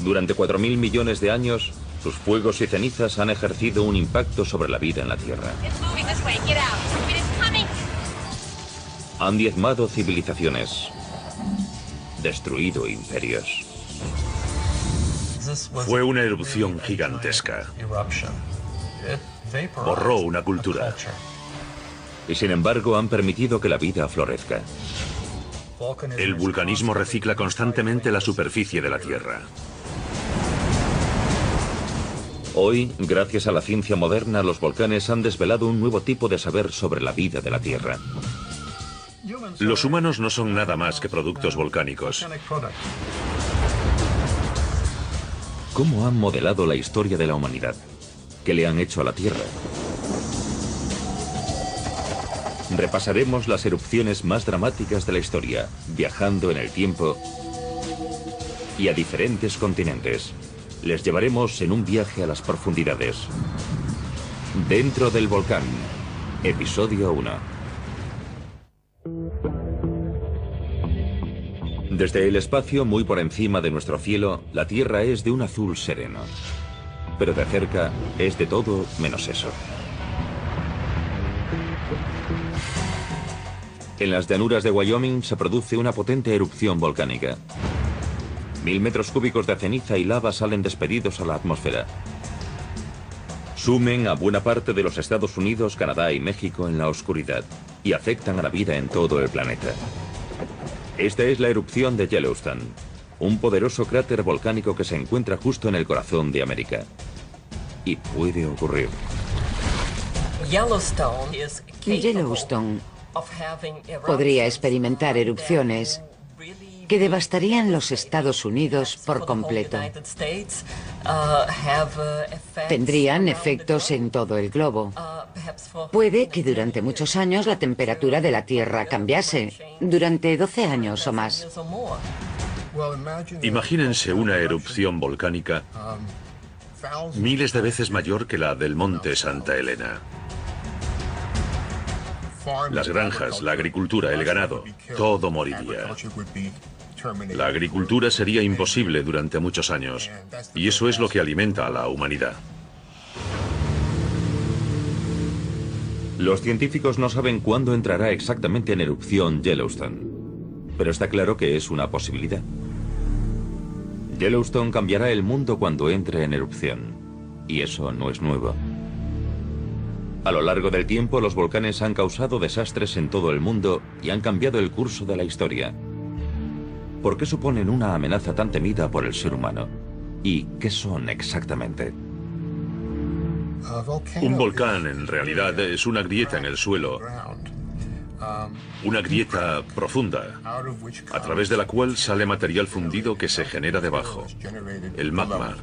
Durante 4.000 millones de años, sus fuegos y cenizas han ejercido un impacto sobre la vida en la Tierra. Han diezmado civilizaciones, destruido imperios. Fue una erupción gigantesca. Borró una cultura. Y sin embargo han permitido que la vida florezca. El vulcanismo recicla constantemente la superficie de la Tierra. Hoy, gracias a la ciencia moderna, los volcanes han desvelado un nuevo tipo de saber sobre la vida de la Tierra. Los humanos no son nada más que productos volcánicos. ¿Cómo han modelado la historia de la humanidad? ¿Qué le han hecho a la Tierra? Repasaremos las erupciones más dramáticas de la historia, viajando en el tiempo y a diferentes continentes. Les llevaremos en un viaje a las profundidades. Dentro del volcán, episodio 1. Desde el espacio, muy por encima de nuestro cielo, la Tierra es de un azul sereno. Pero de cerca es de todo menos eso. En las llanuras de Wyoming se produce una potente erupción volcánica. 1000 metros cúbicos de ceniza y lava salen despedidos a la atmósfera. Sumen a buena parte de los Estados Unidos, Canadá y México en la oscuridad y afectan a la vida en todo el planeta. Esta es la erupción de Yellowstone, un poderoso cráter volcánico que se encuentra justo en el corazón de América. Y puede ocurrir. Yellowstone podría experimentar erupciones que devastarían los Estados Unidos por completo. Tendrían efectos en todo el globo. Puede que durante muchos años la temperatura de la Tierra cambiase, durante 12 años o más. Imagínense una erupción volcánica miles de veces mayor que la del monte Santa Elena. Las granjas, la agricultura, el ganado, todo moriría. La agricultura sería imposible durante muchos años, y eso es lo que alimenta a la humanidad. Los científicos no saben cuándo entrará exactamente en erupción Yellowstone, pero está claro que es una posibilidad. Yellowstone cambiará el mundo cuando entre en erupción, y eso no es nuevo. A lo largo del tiempo, los volcanes han causado desastres en todo el mundo y han cambiado el curso de la historia. ¿Por qué suponen una amenaza tan temida por el ser humano? ¿Y qué son exactamente? Un volcán, en realidad, es una grieta en el suelo. Una grieta profunda, a través de la cual sale material fundido que se genera debajo, el magma.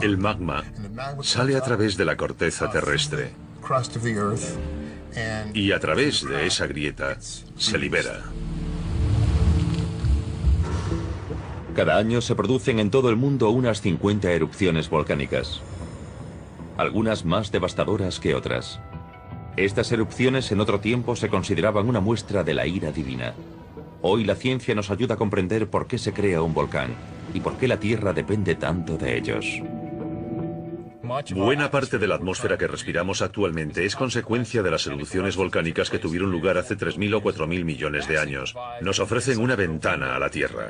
El magma sale a través de la corteza terrestre y a través de esa grieta se libera. Cada año se producen en todo el mundo unas 50 erupciones volcánicas, algunas más devastadoras que otras. Estas erupciones en otro tiempo se consideraban una muestra de la ira divina. Hoy la ciencia nos ayuda a comprender por qué se crea un volcán y por qué la Tierra depende tanto de ellos. Buena parte de la atmósfera que respiramos actualmente es consecuencia de las erupciones volcánicas que tuvieron lugar hace 3.000 o 4.000 millones de años. Nos ofrecen una ventana a la Tierra.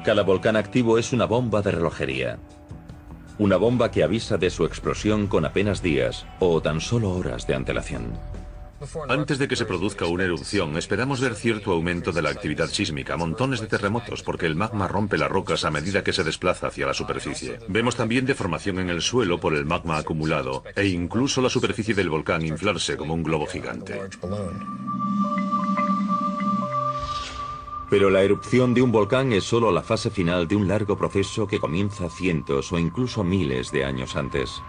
Cada volcán activo es una bomba de relojería. Una bomba que avisa de su explosión con apenas días o tan solo horas de antelación. Antes de que se produzca una erupción, esperamos ver cierto aumento de la actividad sísmica, montones de terremotos, porque el magma rompe las rocas a medida que se desplaza hacia la superficie. Vemos también deformación en el suelo por el magma acumulado, e incluso la superficie del volcán inflarse como un globo gigante. Pero la erupción de un volcán es solo la fase final de un largo proceso que comienza cientos o incluso miles de años antes.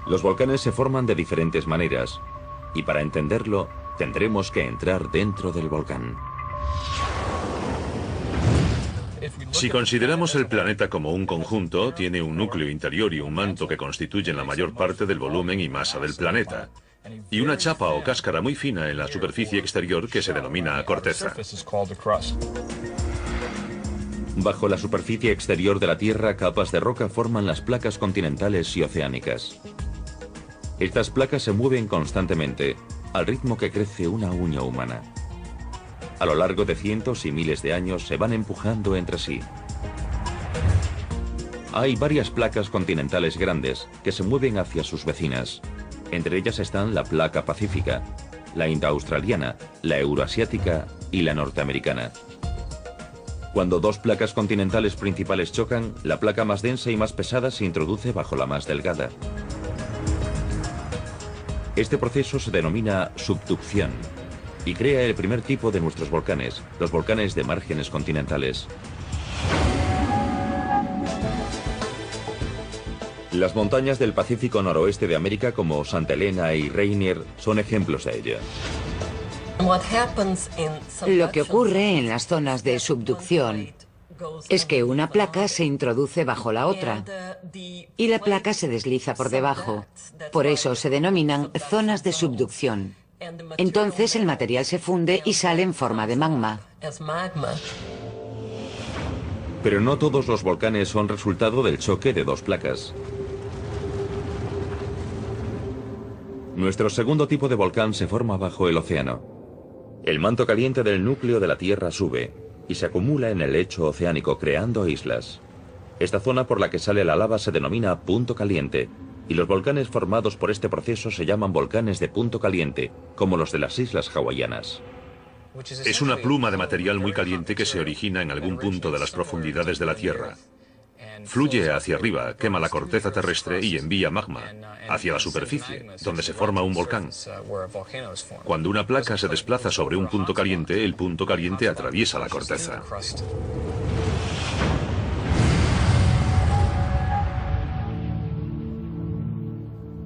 Los volcanes se forman de diferentes maneras, y para entenderlo, tendremos que entrar dentro del volcán. Si consideramos el planeta como un conjunto, tiene un núcleo interior y un manto que constituyen la mayor parte del volumen y masa del planeta. y una chapa o cáscara muy fina en la superficie exterior que se denomina corteza. Bajo la superficie exterior de la Tierra, capas de roca forman las placas continentales y oceánicas. Estas placas se mueven constantemente, al ritmo que crece una uña humana. A lo largo de cientos y miles de años se van empujando entre sí. Hay varias placas continentales grandes que se mueven hacia sus vecinas. Entre ellas están la placa pacífica, la indoaustraliana, la euroasiática y la norteamericana. Cuando dos placas continentales principales chocan, la placa más densa y más pesada se introduce bajo la más delgada. Este proceso se denomina subducción y crea el primer tipo de nuestros volcanes, los volcanes de márgenes continentales. Las montañas del Pacífico noroeste de América, como Santa Elena y Rainier, son ejemplos de ello. Lo que ocurre en las zonas de subducción es que una placa se introduce bajo la otra y la placa se desliza por debajo. Por eso se denominan zonas de subducción. Entonces el material se funde y sale en forma de magma. Pero no todos los volcanes son resultado del choque de dos placas. Nuestro segundo tipo de volcán se forma bajo el océano. El manto caliente del núcleo de la Tierra sube y se acumula en el lecho oceánico creando islas. Esta zona por la que sale la lava se denomina punto caliente y los volcanes formados por este proceso se llaman volcanes de punto caliente, como los de las islas hawaianas. Es una pluma de material muy caliente que se origina en algún punto de las profundidades de la Tierra. Fluye hacia arriba, quema la corteza terrestre y envía magma hacia la superficie, donde se forma un volcán. Cuando una placa se desplaza sobre un punto caliente, el punto caliente atraviesa la corteza.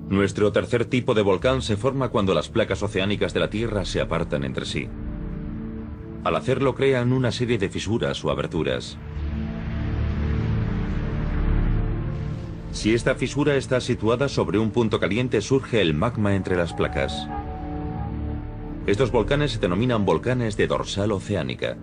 Nuestro tercer tipo de volcán se forma cuando las placas oceánicas de la Tierra se apartan entre sí. Al hacerlo crean una serie de fisuras o aberturas. Si esta fisura está situada sobre un punto caliente, surge el magma entre las placas. Estos volcanes se denominan volcanes de dorsal oceánica.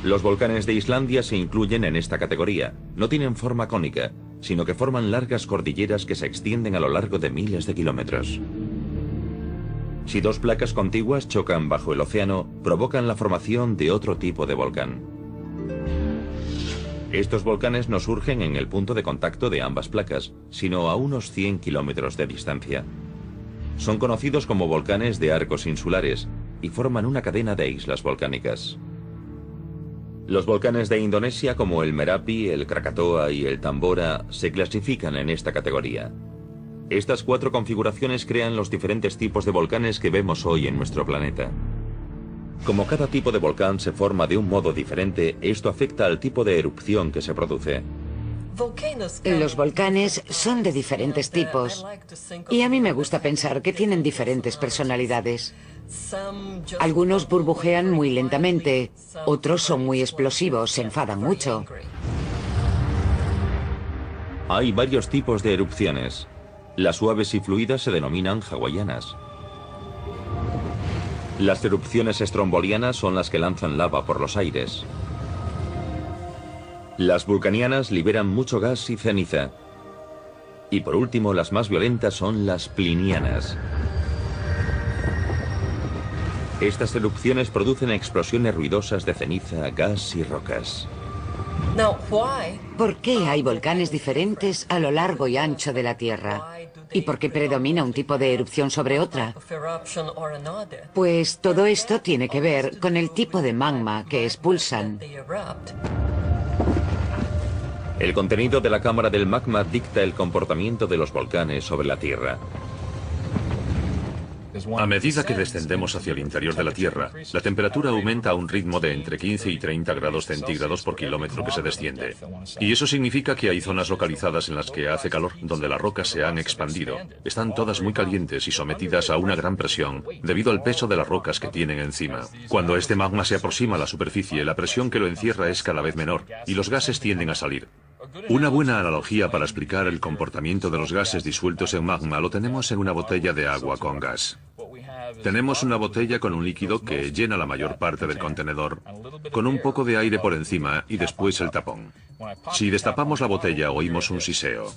Los volcanes de Islandia se incluyen en esta categoría. No tienen forma cónica, sino que forman largas cordilleras que se extienden a lo largo de miles de kilómetros. Si dos placas contiguas chocan bajo el océano, provocan la formación de otro tipo de volcán. Estos volcanes no surgen en el punto de contacto de ambas placas, sino a unos 100 kilómetros de distancia. Son conocidos como volcanes de arcos insulares y forman una cadena de islas volcánicas. Los volcanes de Indonesia, como el Merapi, el Krakatoa y el Tambora, se clasifican en esta categoría. Estas cuatro configuraciones crean los diferentes tipos de volcanes que vemos hoy en nuestro planeta. Como cada tipo de volcán se forma de un modo diferente, esto afecta al tipo de erupción que se produce. Los volcanes son de diferentes tipos y a mí me gusta pensar que tienen diferentes personalidades. Algunos burbujean muy lentamente, otros son muy explosivos, se enfadan mucho. Hay varios tipos de erupciones. Las suaves y fluidas se denominan hawaianas. Las erupciones estrombolianas son las que lanzan lava por los aires. Las vulcanianas liberan mucho gas y ceniza. Y por último, las más violentas son las plinianas. Estas erupciones producen explosiones ruidosas de ceniza, gas y rocas. ¿Por qué hay volcanes diferentes a lo largo y ancho de la Tierra? ¿Y por qué predomina un tipo de erupción sobre otra? Pues todo esto tiene que ver con el tipo de magma que expulsan. El contenido de la cámara del magma dicta el comportamiento de los volcanes sobre la Tierra. A medida que descendemos hacia el interior de la Tierra, la temperatura aumenta a un ritmo de entre 15 y 30 grados centígrados por kilómetro que se desciende. Y eso significa que hay zonas localizadas en las que hace calor, donde las rocas se han expandido. Están todas muy calientes y sometidas a una gran presión, debido al peso de las rocas que tienen encima. Cuando este magma se aproxima a la superficie, la presión que lo encierra es cada vez menor, y los gases tienden a salir. Una buena analogía para explicar el comportamiento de los gases disueltos en magma lo tenemos en una botella de agua con gas. Tenemos una botella con un líquido que llena la mayor parte del contenedor, con un poco de aire por encima y después el tapón. Si destapamos la botella oímos un siseo.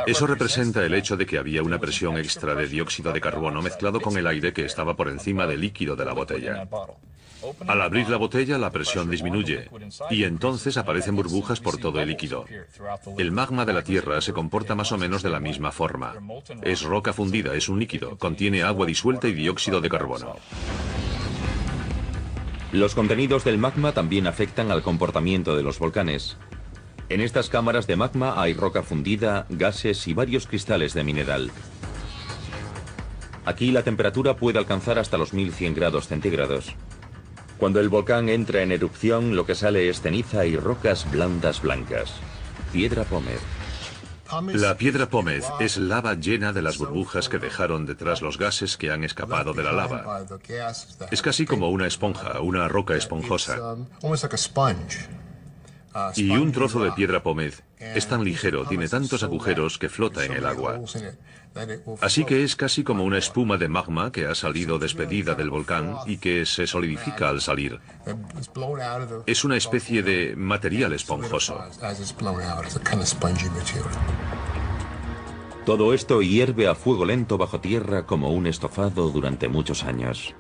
Eso representa el hecho de que había una presión extra de dióxido de carbono mezclado con el aire que estaba por encima del líquido de la botella. Al abrir la botella, la presión disminuye y entonces aparecen burbujas por todo el líquido. El magma de la Tierra se comporta más o menos de la misma forma. Es roca fundida, es un líquido, contiene agua disuelta y dióxido de carbono. Los contenidos del magma también afectan al comportamiento de los volcanes. En estas cámaras de magma hay roca fundida, gases y varios cristales de mineral. Aquí la temperatura puede alcanzar hasta los 1100 grados centígrados. Cuando el volcán entra en erupción, lo que sale es ceniza y rocas blandas blancas. Piedra pómez. La piedra pómez es lava llena de las burbujas que dejaron detrás los gases que han escapado de la lava. Es casi como una esponja, una roca esponjosa. Y un trozo de piedra pómez es tan ligero, tiene tantos agujeros que flota en el agua. Así que es casi como una espuma de magma que ha salido despedida del volcán y que se solidifica al salir. Es una especie de material esponjoso. Todo esto hierve a fuego lento bajo tierra como un estofado durante muchos años.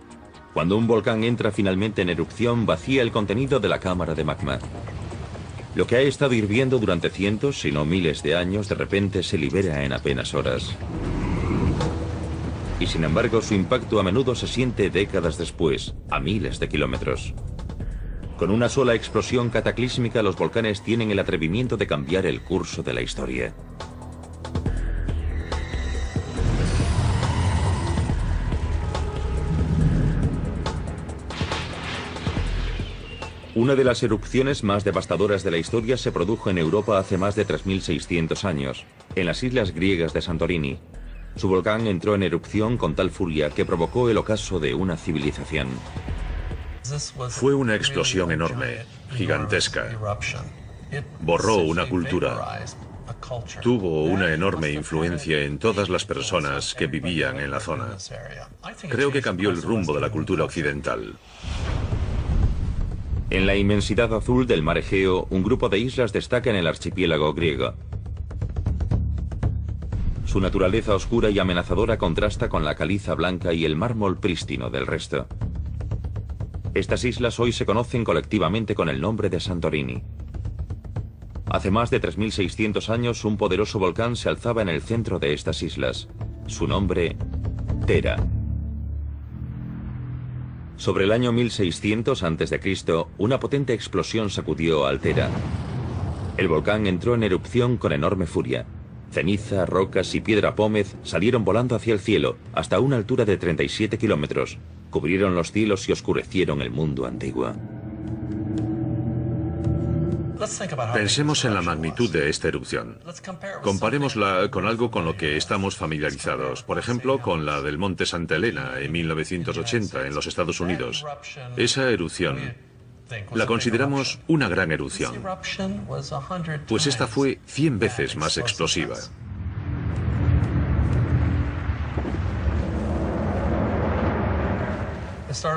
Cuando un volcán entra finalmente en erupción, vacía el contenido de la cámara de magma. Lo que ha estado hirviendo durante cientos, si no miles de años, de repente se libera en apenas horas. Y sin embargo, su impacto a menudo se siente décadas después, a miles de kilómetros. Con una sola explosión cataclísmica, los volcanes tienen el atrevimiento de cambiar el curso de la historia. Una de las erupciones más devastadoras de la historia se produjo en Europa hace más de 3600 años, en las islas griegas de Santorini. Su volcán entró en erupción con tal furia que provocó el ocaso de una civilización. Fue una explosión enorme, gigantesca. Borró una cultura. Tuvo una enorme influencia en todas las personas que vivían en la zona. Creo que cambió el rumbo de la cultura occidental. En la inmensidad azul del mar Egeo, un grupo de islas destaca en el archipiélago griego. Su naturaleza oscura y amenazadora contrasta con la caliza blanca y el mármol prístino del resto. Estas islas hoy se conocen colectivamente con el nombre de Santorini. Hace más de 3600 años, un poderoso volcán se alzaba en el centro de estas islas. Su nombre, Thera. Sobre el año 1600 a.C., una potente explosión sacudió a Thera. El volcán entró en erupción con enorme furia. Ceniza, rocas y piedra pómez salieron volando hacia el cielo, hasta una altura de 37 kilómetros. Cubrieron los cielos y oscurecieron el mundo antiguo. Pensemos en la magnitud de esta erupción. Comparémosla con algo con lo que estamos familiarizados, por ejemplo, con la del Monte Santa Elena en 1980 en los Estados Unidos. Esa erupción la consideramos una gran erupción, pues esta fue 100 veces más explosiva.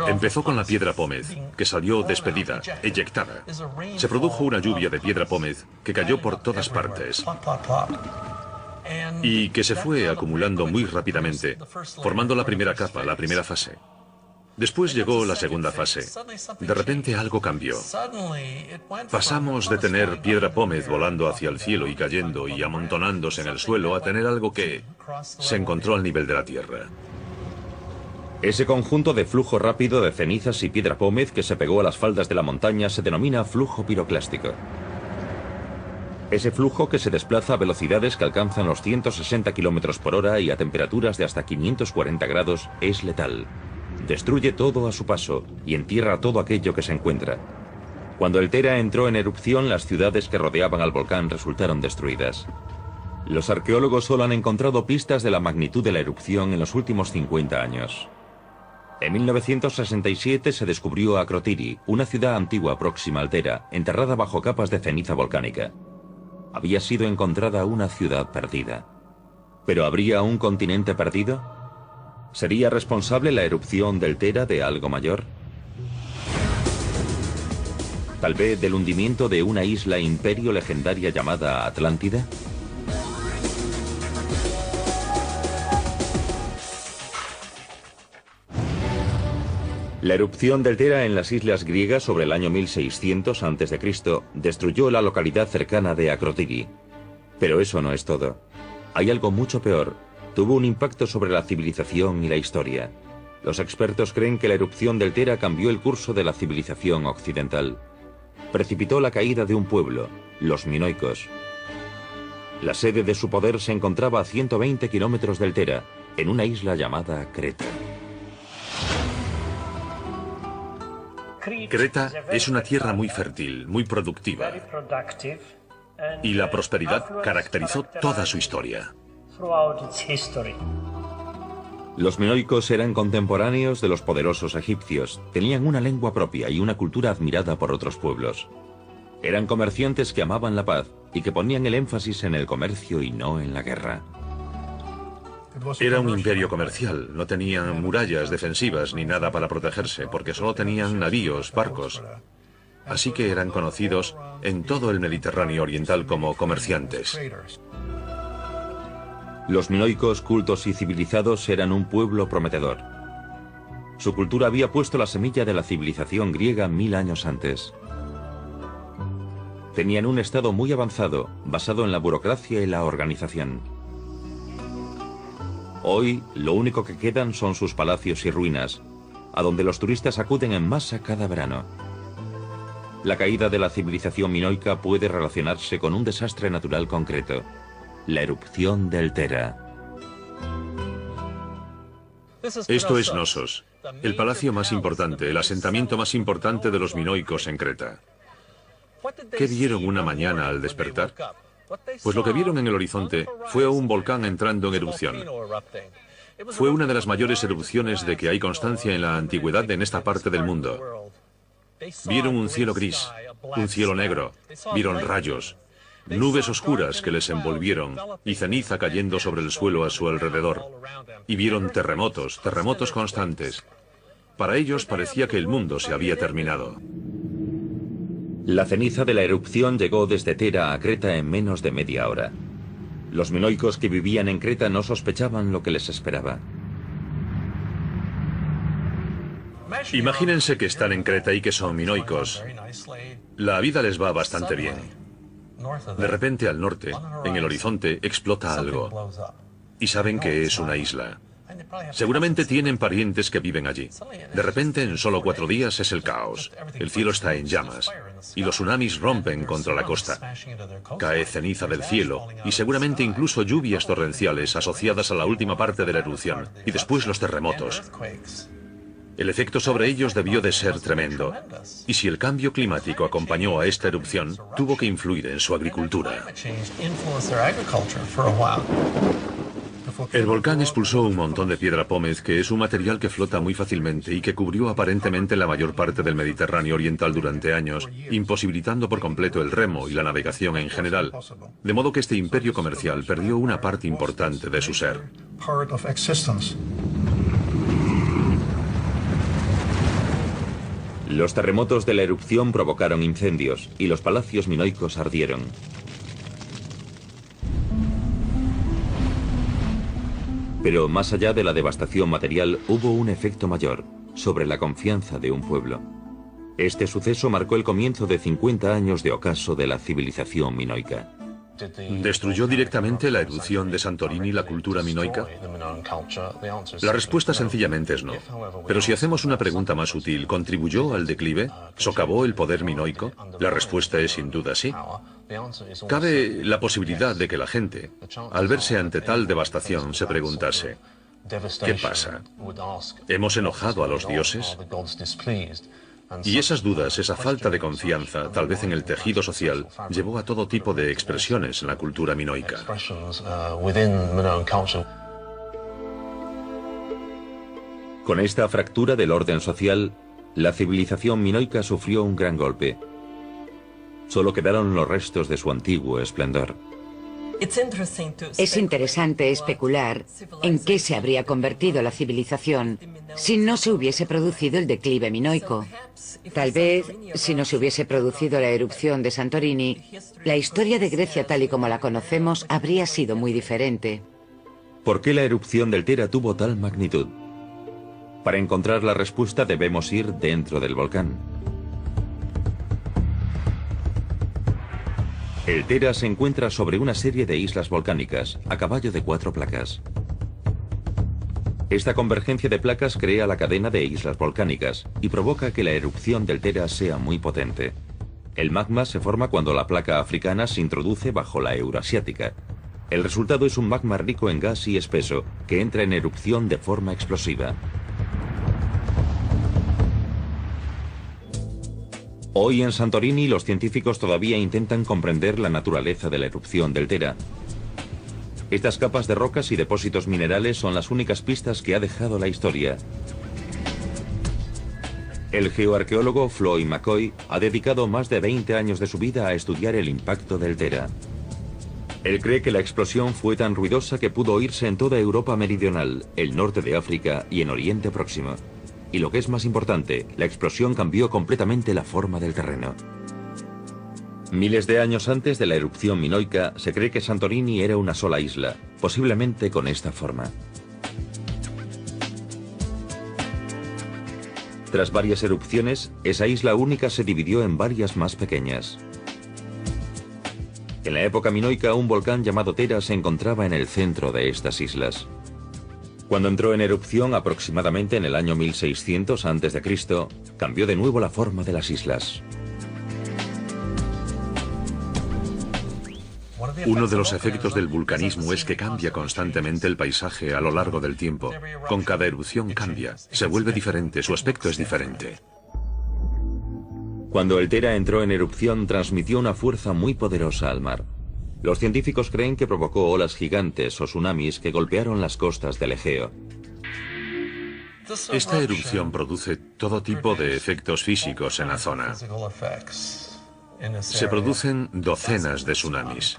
Empezó con la piedra pómez, que salió despedida, eyectada. Se produjo una lluvia de piedra pómez que cayó por todas partes y que se fue acumulando muy rápidamente, formando la primera capa, la primera fase. Después llegó la segunda fase. De repente algo cambió. Pasamos de tener piedra pómez volando hacia el cielo y cayendo y amontonándose en el suelo a tener algo que se encontró al nivel de la tierra. Ese conjunto de flujo rápido de cenizas y piedra pómez que se pegó a las faldas de la montaña se denomina flujo piroclástico. Ese flujo, que se desplaza a velocidades que alcanzan los 160 km por hora y a temperaturas de hasta 540 grados, es letal. Destruye todo a su paso y entierra todo aquello que se encuentra. Cuando el Thera entró en erupción, las ciudades que rodeaban al volcán resultaron destruidas. Los arqueólogos solo han encontrado pistas de la magnitud de la erupción en los últimos 50 años. En 1967 se descubrió Akrotiri, una ciudad antigua próxima al Tera, enterrada bajo capas de ceniza volcánica. Había sido encontrada una ciudad perdida. ¿Pero habría un continente perdido? ¿Sería responsable la erupción del Tera de algo mayor? ¿Tal vez del hundimiento de una isla imperio legendaria llamada Atlántida? La erupción del Tera en las islas griegas sobre el año 1600 a.C. destruyó la localidad cercana de Akrotiri. Pero eso no es todo. Hay algo mucho peor. Tuvo un impacto sobre la civilización y la historia. Los expertos creen que la erupción del Tera cambió el curso de la civilización occidental. Precipitó la caída de un pueblo, los minoicos. La sede de su poder se encontraba a 120 kilómetros del Tera, en una isla llamada Creta. Creta es una tierra muy fértil, muy productiva, y la prosperidad caracterizó toda su historia. Los minoicos eran contemporáneos de los poderosos egipcios, tenían una lengua propia y una cultura admirada por otros pueblos. Eran comerciantes que amaban la paz y que ponían el énfasis en el comercio y no en la guerra. Era un imperio comercial, no tenían murallas defensivas ni nada para protegerse, porque solo tenían navíos, barcos. Así que eran conocidos en todo el Mediterráneo oriental como comerciantes. Los minoicos, cultos y civilizados, eran un pueblo prometedor. Su cultura había puesto la semilla de la civilización griega 1000 años antes. Tenían un estado muy avanzado, basado en la burocracia y la organización. Hoy, lo único que quedan son sus palacios y ruinas, a donde los turistas acuden en masa cada verano. La caída de la civilización minoica puede relacionarse con un desastre natural concreto, la erupción del Tera. Esto es Knossos, el palacio más importante, el asentamiento más importante de los minoicos en Creta. ¿Qué vieron una mañana al despertar? Pues lo que vieron en el horizonte fue un volcán entrando en erupción. Fue una de las mayores erupciones de que hay constancia en la antigüedad en esta parte del mundo. Vieron un cielo gris, un cielo negro, vieron rayos, nubes oscuras que les envolvieron y ceniza cayendo sobre el suelo a su alrededor. Y vieron terremotos, terremotos constantes. Para ellos parecía que el mundo se había terminado. La ceniza de la erupción llegó desde Tera a Creta en menos de media hora. Los minoicos que vivían en Creta no sospechaban lo que les esperaba. Imagínense que están en Creta y que son minoicos. La vida les va bastante bien. De repente al norte, en el horizonte, explota algo. Y saben que es una isla. Seguramente tienen parientes que viven allí. De repente, en solo 4 días es el caos. El cielo está en llamas. Y los tsunamis rompen contra la costa. Cae ceniza del cielo y seguramente incluso lluvias torrenciales asociadas a la última parte de la erupción. Y después los terremotos. El efecto sobre ellos debió de ser tremendo. Y si el cambio climático acompañó a esta erupción, tuvo que influir en su agricultura. El volcán expulsó un montón de piedra pómez, que es un material que flota muy fácilmente y que cubrió aparentemente la mayor parte del Mediterráneo oriental durante años, imposibilitando por completo el remo y la navegación en general, de modo que este imperio comercial perdió una parte importante de su ser. Los terremotos de la erupción provocaron incendios y los palacios minoicos ardieron. Pero más allá de la devastación material, hubo un efecto mayor, sobre la confianza de un pueblo. Este suceso marcó el comienzo de 50 años de ocaso de la civilización minoica. ¿Destruyó directamente la erupción de Santorini la cultura minoica? La respuesta sencillamente es no. Pero si hacemos una pregunta más sutil, ¿contribuyó al declive? ¿Socavó el poder minoico? La respuesta es sin duda sí. Cabe la posibilidad de que la gente, al verse ante tal devastación, se preguntase: ¿qué pasa? ¿Hemos enojado a los dioses? Y esas dudas, esa falta de confianza, tal vez en el tejido social, llevó a todo tipo de expresiones en la cultura minoica. Con esta fractura del orden social, la civilización minoica sufrió un gran golpe. Solo quedaron los restos de su antiguo esplendor. Es interesante especular en qué se habría convertido la civilización si no se hubiese producido el declive minoico. Tal vez, si no se hubiese producido la erupción de Santorini, la historia de Grecia tal y como la conocemos habría sido muy diferente. ¿Por qué la erupción del Tera tuvo tal magnitud? Para encontrar la respuesta debemos ir dentro del volcán. El Tera se encuentra sobre una serie de islas volcánicas, a caballo de 4 placas. Esta convergencia de placas crea la cadena de islas volcánicas y provoca que la erupción del Tera sea muy potente. El magma se forma cuando la placa africana se introduce bajo la euroasiática. El resultado es un magma rico en gas y espeso, que entra en erupción de forma explosiva. Hoy en Santorini los científicos todavía intentan comprender la naturaleza de la erupción del Tera. Estas capas de rocas y depósitos minerales son las únicas pistas que ha dejado la historia. El geoarqueólogo Floyd McCoy ha dedicado más de 20 años de su vida a estudiar el impacto del Tera. Él cree que la explosión fue tan ruidosa que pudo oírse en toda Europa meridional, el norte de África y en Oriente Próximo. Y lo que es más importante, la explosión cambió completamente la forma del terreno. Miles de años antes de la erupción minoica, se cree que Santorini era una sola isla, posiblemente con esta forma. Tras varias erupciones, esa isla única se dividió en varias más pequeñas. En la época minoica, un volcán llamado Tera se encontraba en el centro de estas islas. Cuando entró en erupción aproximadamente en el año 1600 a.C., cambió de nuevo la forma de las islas. Uno de los efectos del vulcanismo es que cambia constantemente el paisaje a lo largo del tiempo. Con cada erupción cambia, se vuelve diferente, su aspecto es diferente. Cuando el Tera entró en erupción, transmitió una fuerza muy poderosa al mar. Los científicos creen que provocó olas gigantes o tsunamis que golpearon las costas del Egeo. Esta erupción produce todo tipo de efectos físicos en la zona. Se producen docenas de tsunamis.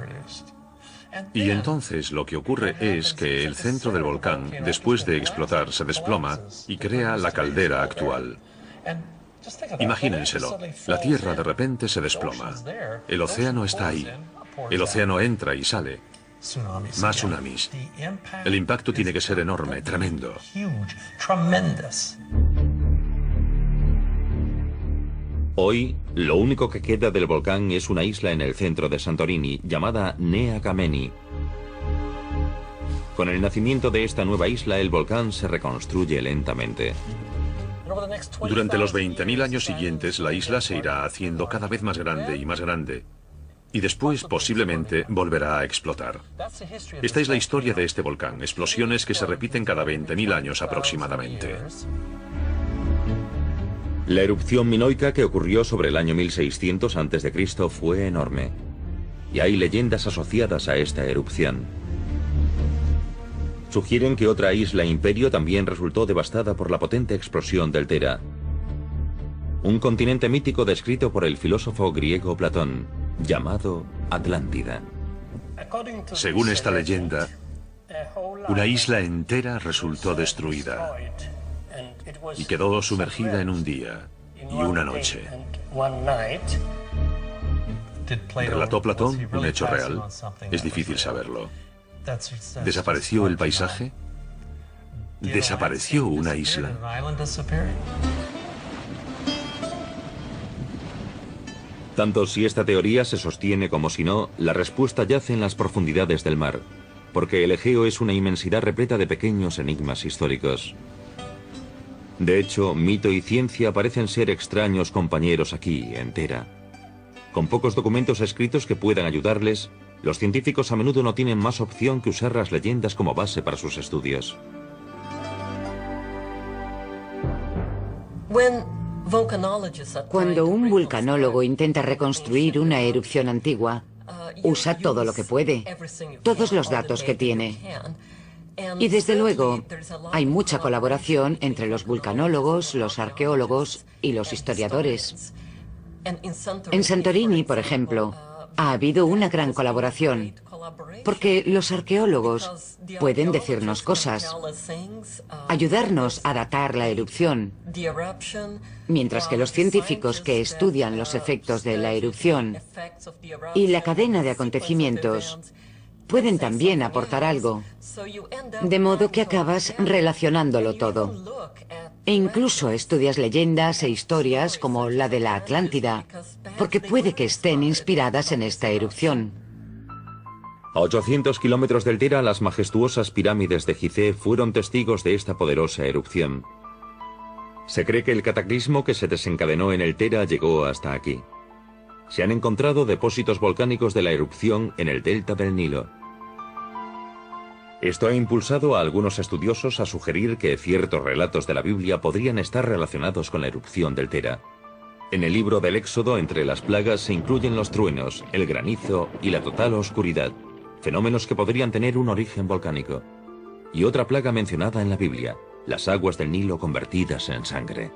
Y entonces lo que ocurre es que el centro del volcán, después de explotar, se desploma y crea la caldera actual. Imagínenselo, la Tierra de repente se desploma. El océano está ahí. El océano entra y sale. Más tsunamis. El impacto tiene que ser enorme, tremendo. Hoy, lo único que queda del volcán es una isla en el centro de Santorini, llamada Nea Kameni. Con el nacimiento de esta nueva isla, el volcán se reconstruye lentamente. Durante los 20.000 años siguientes, la isla se irá haciendo cada vez más grande y más grande. Y después, posiblemente, volverá a explotar. Esta es la historia de este volcán, explosiones que se repiten cada 20.000 años aproximadamente. La erupción minoica que ocurrió sobre el año 1600 a.C. fue enorme. Y hay leyendas asociadas a esta erupción. Sugieren que otra isla imperio también resultó devastada por la potente explosión del Tera. Un continente mítico descrito por el filósofo griego Platón, llamado Atlántida. Según esta leyenda, una isla entera resultó destruida y quedó sumergida en un día y una noche. ¿Relató Platón un hecho real? Es difícil saberlo. ¿Desapareció el paisaje? ¿Desapareció una isla? Tanto si esta teoría se sostiene como si no, la respuesta yace en las profundidades del mar, porque el Egeo es una inmensidad repleta de pequeños enigmas históricos. De hecho, mito y ciencia parecen ser extraños compañeros aquí, en Tera. Con pocos documentos escritos que puedan ayudarles, los científicos a menudo no tienen más opción que usar las leyendas como base para sus estudios. Cuando un vulcanólogo intenta reconstruir una erupción antigua, usa todo lo que puede, todos los datos que tiene. Y desde luego, hay mucha colaboración entre los vulcanólogos, los arqueólogos y los historiadores. En Santorini, por ejemplo, ha habido una gran colaboración, porque los arqueólogos pueden decirnos cosas, ayudarnos a datar la erupción, mientras que los científicos que estudian los efectos de la erupción y la cadena de acontecimientos pueden también aportar algo, de modo que acabas relacionándolo todo. E incluso estudias leyendas e historias como la de la Atlántida, porque puede que estén inspiradas en esta erupción. A 800 kilómetros del Tera, las majestuosas pirámides de Gizeh fueron testigos de esta poderosa erupción. Se cree que el cataclismo que se desencadenó en el Tera llegó hasta aquí. Se han encontrado depósitos volcánicos de la erupción en el delta del Nilo. Esto ha impulsado a algunos estudiosos a sugerir que ciertos relatos de la Biblia podrían estar relacionados con la erupción del Tera. En el libro del Éxodo, entre las plagas se incluyen los truenos, el granizo y la total oscuridad, fenómenos que podrían tener un origen volcánico. Y otra plaga mencionada en la Biblia, las aguas del Nilo convertidas en sangre.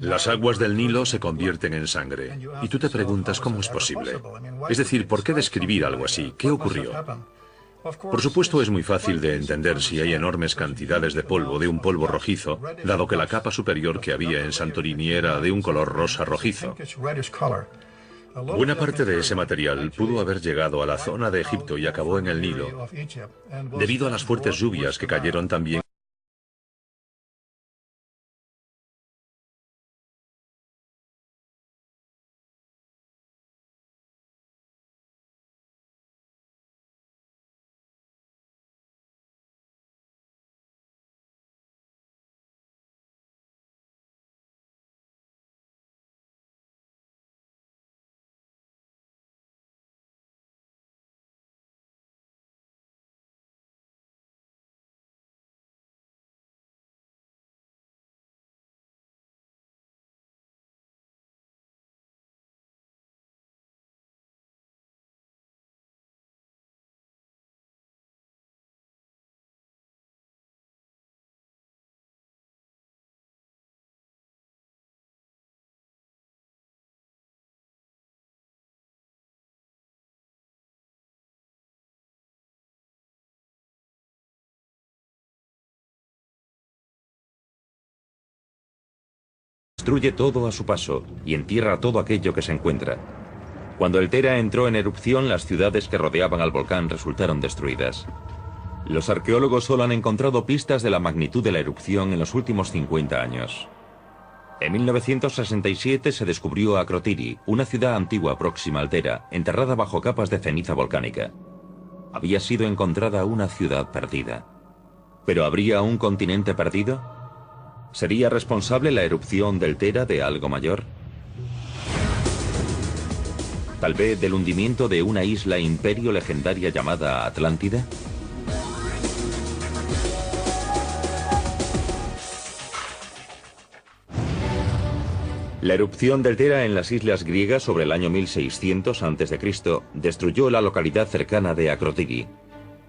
Las aguas del Nilo se convierten en sangre. Y tú te preguntas cómo es posible. Es decir, ¿por qué describir algo así? ¿Qué ocurrió? Por supuesto, es muy fácil de entender si hay enormes cantidades de polvo, de un polvo rojizo, dado que la capa superior que había en Santorini era de un color rosa rojizo. Buena parte de ese material pudo haber llegado a la zona de Egipto y acabó en el Nilo, debido a las fuertes lluvias que cayeron también. Destruye todo a su paso y entierra todo aquello que se encuentra. Cuando el Tera entró en erupción, las ciudades que rodeaban al volcán resultaron destruidas. Los arqueólogos solo han encontrado pistas de la magnitud de la erupción en los últimos 50 años. En 1967 se descubrió Akrotiri, una ciudad antigua próxima al Tera, enterrada bajo capas de ceniza volcánica. Había sido encontrada una ciudad perdida. ¿Pero habría un continente perdido? ¿Sería responsable la erupción del Tera de algo mayor? ¿Tal vez del hundimiento de una isla imperio legendaria llamada Atlántida? La erupción del Tera en las islas griegas sobre el año 1600 a.C. destruyó la localidad cercana de Akrotiri.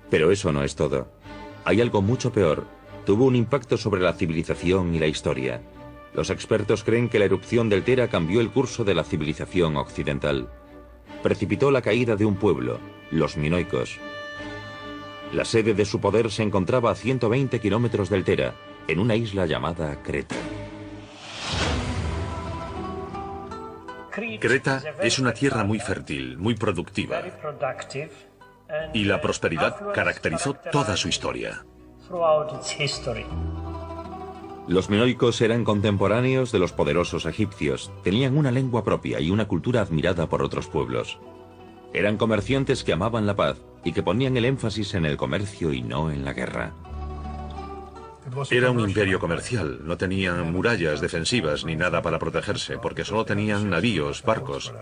Pero eso no es todo. Hay algo mucho peor. Tuvo un impacto sobre la civilización y la historia. Los expertos creen que la erupción del Tera cambió el curso de la civilización occidental. Precipitó la caída de un pueblo, los minoicos. La sede de su poder se encontraba a 120 kilómetros del Tera, en una isla llamada Creta. Creta es una tierra muy fértil, muy productiva. Y la prosperidad caracterizó toda su historia. Los minoicos eran contemporáneos de los poderosos egipcios, tenían una lengua propia y una cultura admirada por otros pueblos. Eran comerciantes que amaban la paz y que ponían el énfasis en el comercio y no en la guerra. Era un imperio comercial, no tenían murallas defensivas ni nada para protegerse, porque solo tenían navíos, barcos.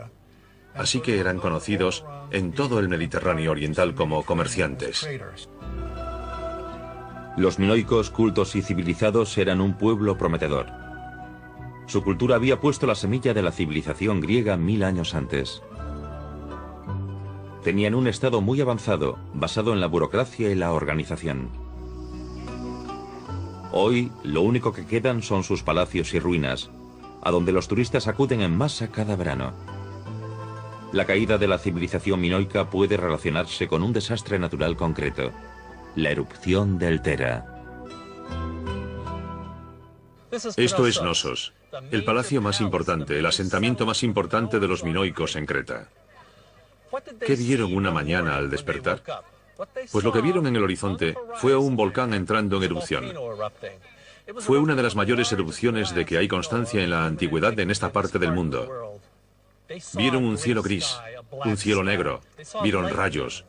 Así que eran conocidos en todo el Mediterráneo oriental como comerciantes. Los minoicos, cultos y civilizados, eran un pueblo prometedor. Su cultura había puesto la semilla de la civilización griega 1000 años antes. tenían un estado muy avanzado, basado en la burocracia y la organización. Hoy, lo único que quedan son sus palacios y ruinas, a donde los turistas acuden en masa cada verano. La caída de la civilización minoica puede relacionarse con un desastre natural concreto, la erupción del Thera. Esto es Knossos, el palacio más importante, el asentamiento más importante de los minoicos en Creta. ¿Qué vieron una mañana al despertar? Pues lo que vieron en el horizonte fue un volcán entrando en erupción. Fue una de las mayores erupciones de que hay constancia en la antigüedad en esta parte del mundo. Vieron un cielo gris, un cielo negro, vieron rayos,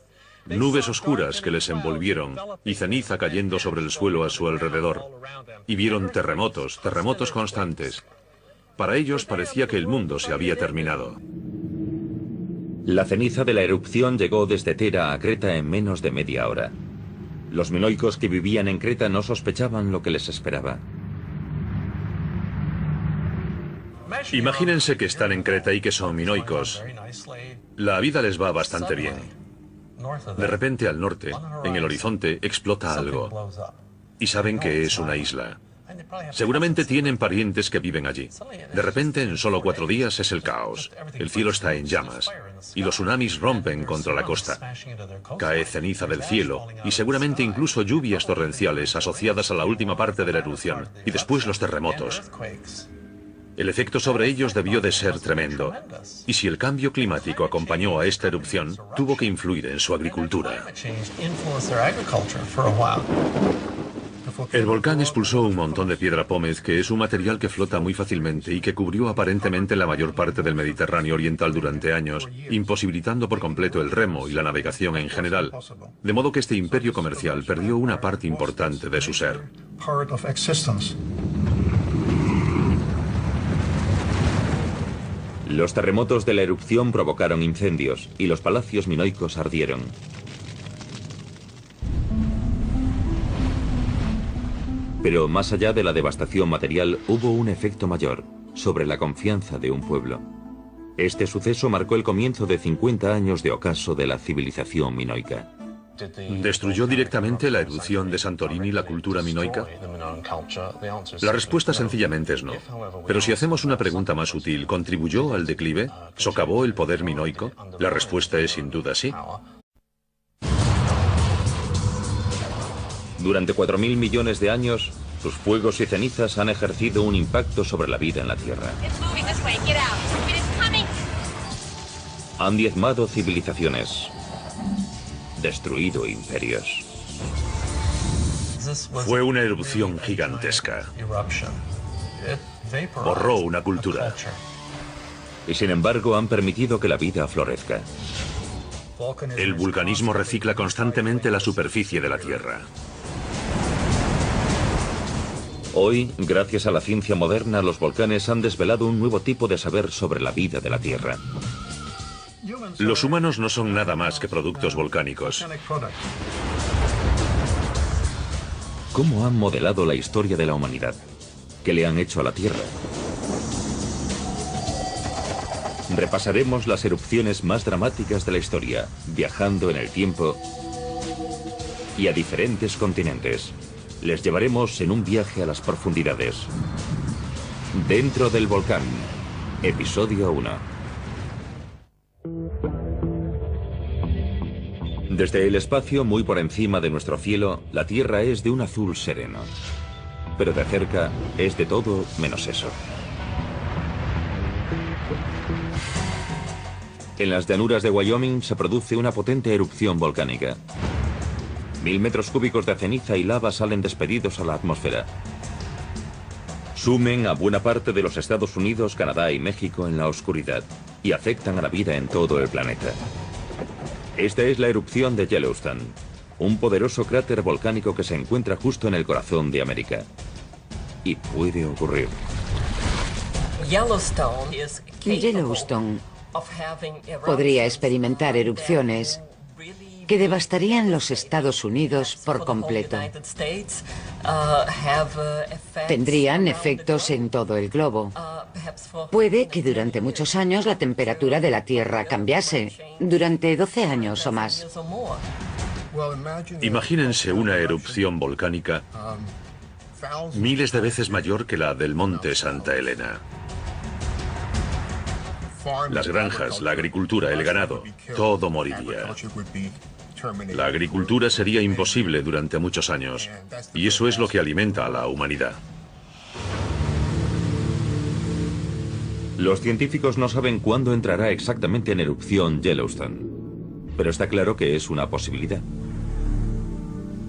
nubes oscuras que les envolvieron y ceniza cayendo sobre el suelo a su alrededor. Y vieron terremotos, terremotos constantes. Para ellos parecía que el mundo se había terminado. La ceniza de la erupción llegó desde Thera a Creta en menos de media hora. Los minoicos que vivían en Creta no sospechaban lo que les esperaba. Imagínense que están en Creta y que son minoicos. La vida les va bastante bien. De repente al norte, en el horizonte, explota algo. Y saben que es una isla. Seguramente tienen parientes que viven allí. De repente, en solo 4 días es el caos. El cielo está en llamas. Y los tsunamis rompen contra la costa. Cae ceniza del cielo y seguramente incluso lluvias torrenciales asociadas a la última parte de la erupción. Y después los terremotos. El efecto sobre ellos debió de ser tremendo. Y si el cambio climático acompañó a esta erupción, tuvo que influir en su agricultura. El volcán expulsó un montón de piedra pómez, que es un material que flota muy fácilmente y que cubrió aparentemente la mayor parte del Mediterráneo oriental durante años, imposibilitando por completo el remo y la navegación en general. De modo que este imperio comercial perdió una parte importante de su ser. Los terremotos de la erupción provocaron incendios y los palacios minoicos ardieron. Pero más allá de la devastación material, hubo un efecto mayor sobre la confianza de un pueblo. Este suceso marcó el comienzo de 50 años de ocaso de la civilización minoica. ¿Destruyó directamente la erupción de Santorini la cultura minoica? La respuesta sencillamente es no. Pero si hacemos una pregunta más sutil, ¿contribuyó al declive? ¿Socavó el poder minoico? La respuesta es sin duda sí. Durante 4.000 millones de años, sus fuegos y cenizas han ejercido un impacto sobre la vida en la Tierra. Han diezmado civilizaciones, destruido imperios. Fue una erupción gigantesca. Borró una cultura. Y sin embargo han permitido que la vida florezca. El vulcanismo recicla constantemente la superficie de la Tierra. Hoy, gracias a la ciencia moderna, los volcanes han desvelado un nuevo tipo de saber sobre la vida de la Tierra. Los humanos no son nada más que productos volcánicos. ¿Cómo han modelado la historia de la humanidad? ¿Qué le han hecho a la Tierra? Repasaremos las erupciones más dramáticas de la historia, viajando en el tiempo y a diferentes continentes. Les llevaremos en un viaje a las profundidades. Dentro del volcán, episodio 1. Desde el espacio, muy por encima de nuestro cielo, la Tierra es de un azul sereno. Pero de cerca es de todo menos eso. En las llanuras de Wyoming se produce una potente erupción volcánica. 1000 metros cúbicos de ceniza y lava salen despedidos a la atmósfera. Sumen a buena parte de los Estados Unidos, Canadá y México en la oscuridad y afectan a la vida en todo el planeta. Esta es la erupción de Yellowstone, un poderoso cráter volcánico que se encuentra justo en el corazón de América. Y puede ocurrir. Yellowstone podría experimentar erupciones que devastarían los Estados Unidos por completo. Tendrían efectos en todo el globo. Puede que durante muchos años la temperatura de la Tierra cambiase, durante 12 años o más. Imagínense una erupción volcánica miles de veces mayor que la del monte Santa Elena. Las granjas, la agricultura, el ganado, todo moriría. La agricultura sería imposible durante muchos años, y eso es lo que alimenta a la humanidad. Los científicos no saben cuándo entrará exactamente en erupción Yellowstone, pero está claro que es una posibilidad.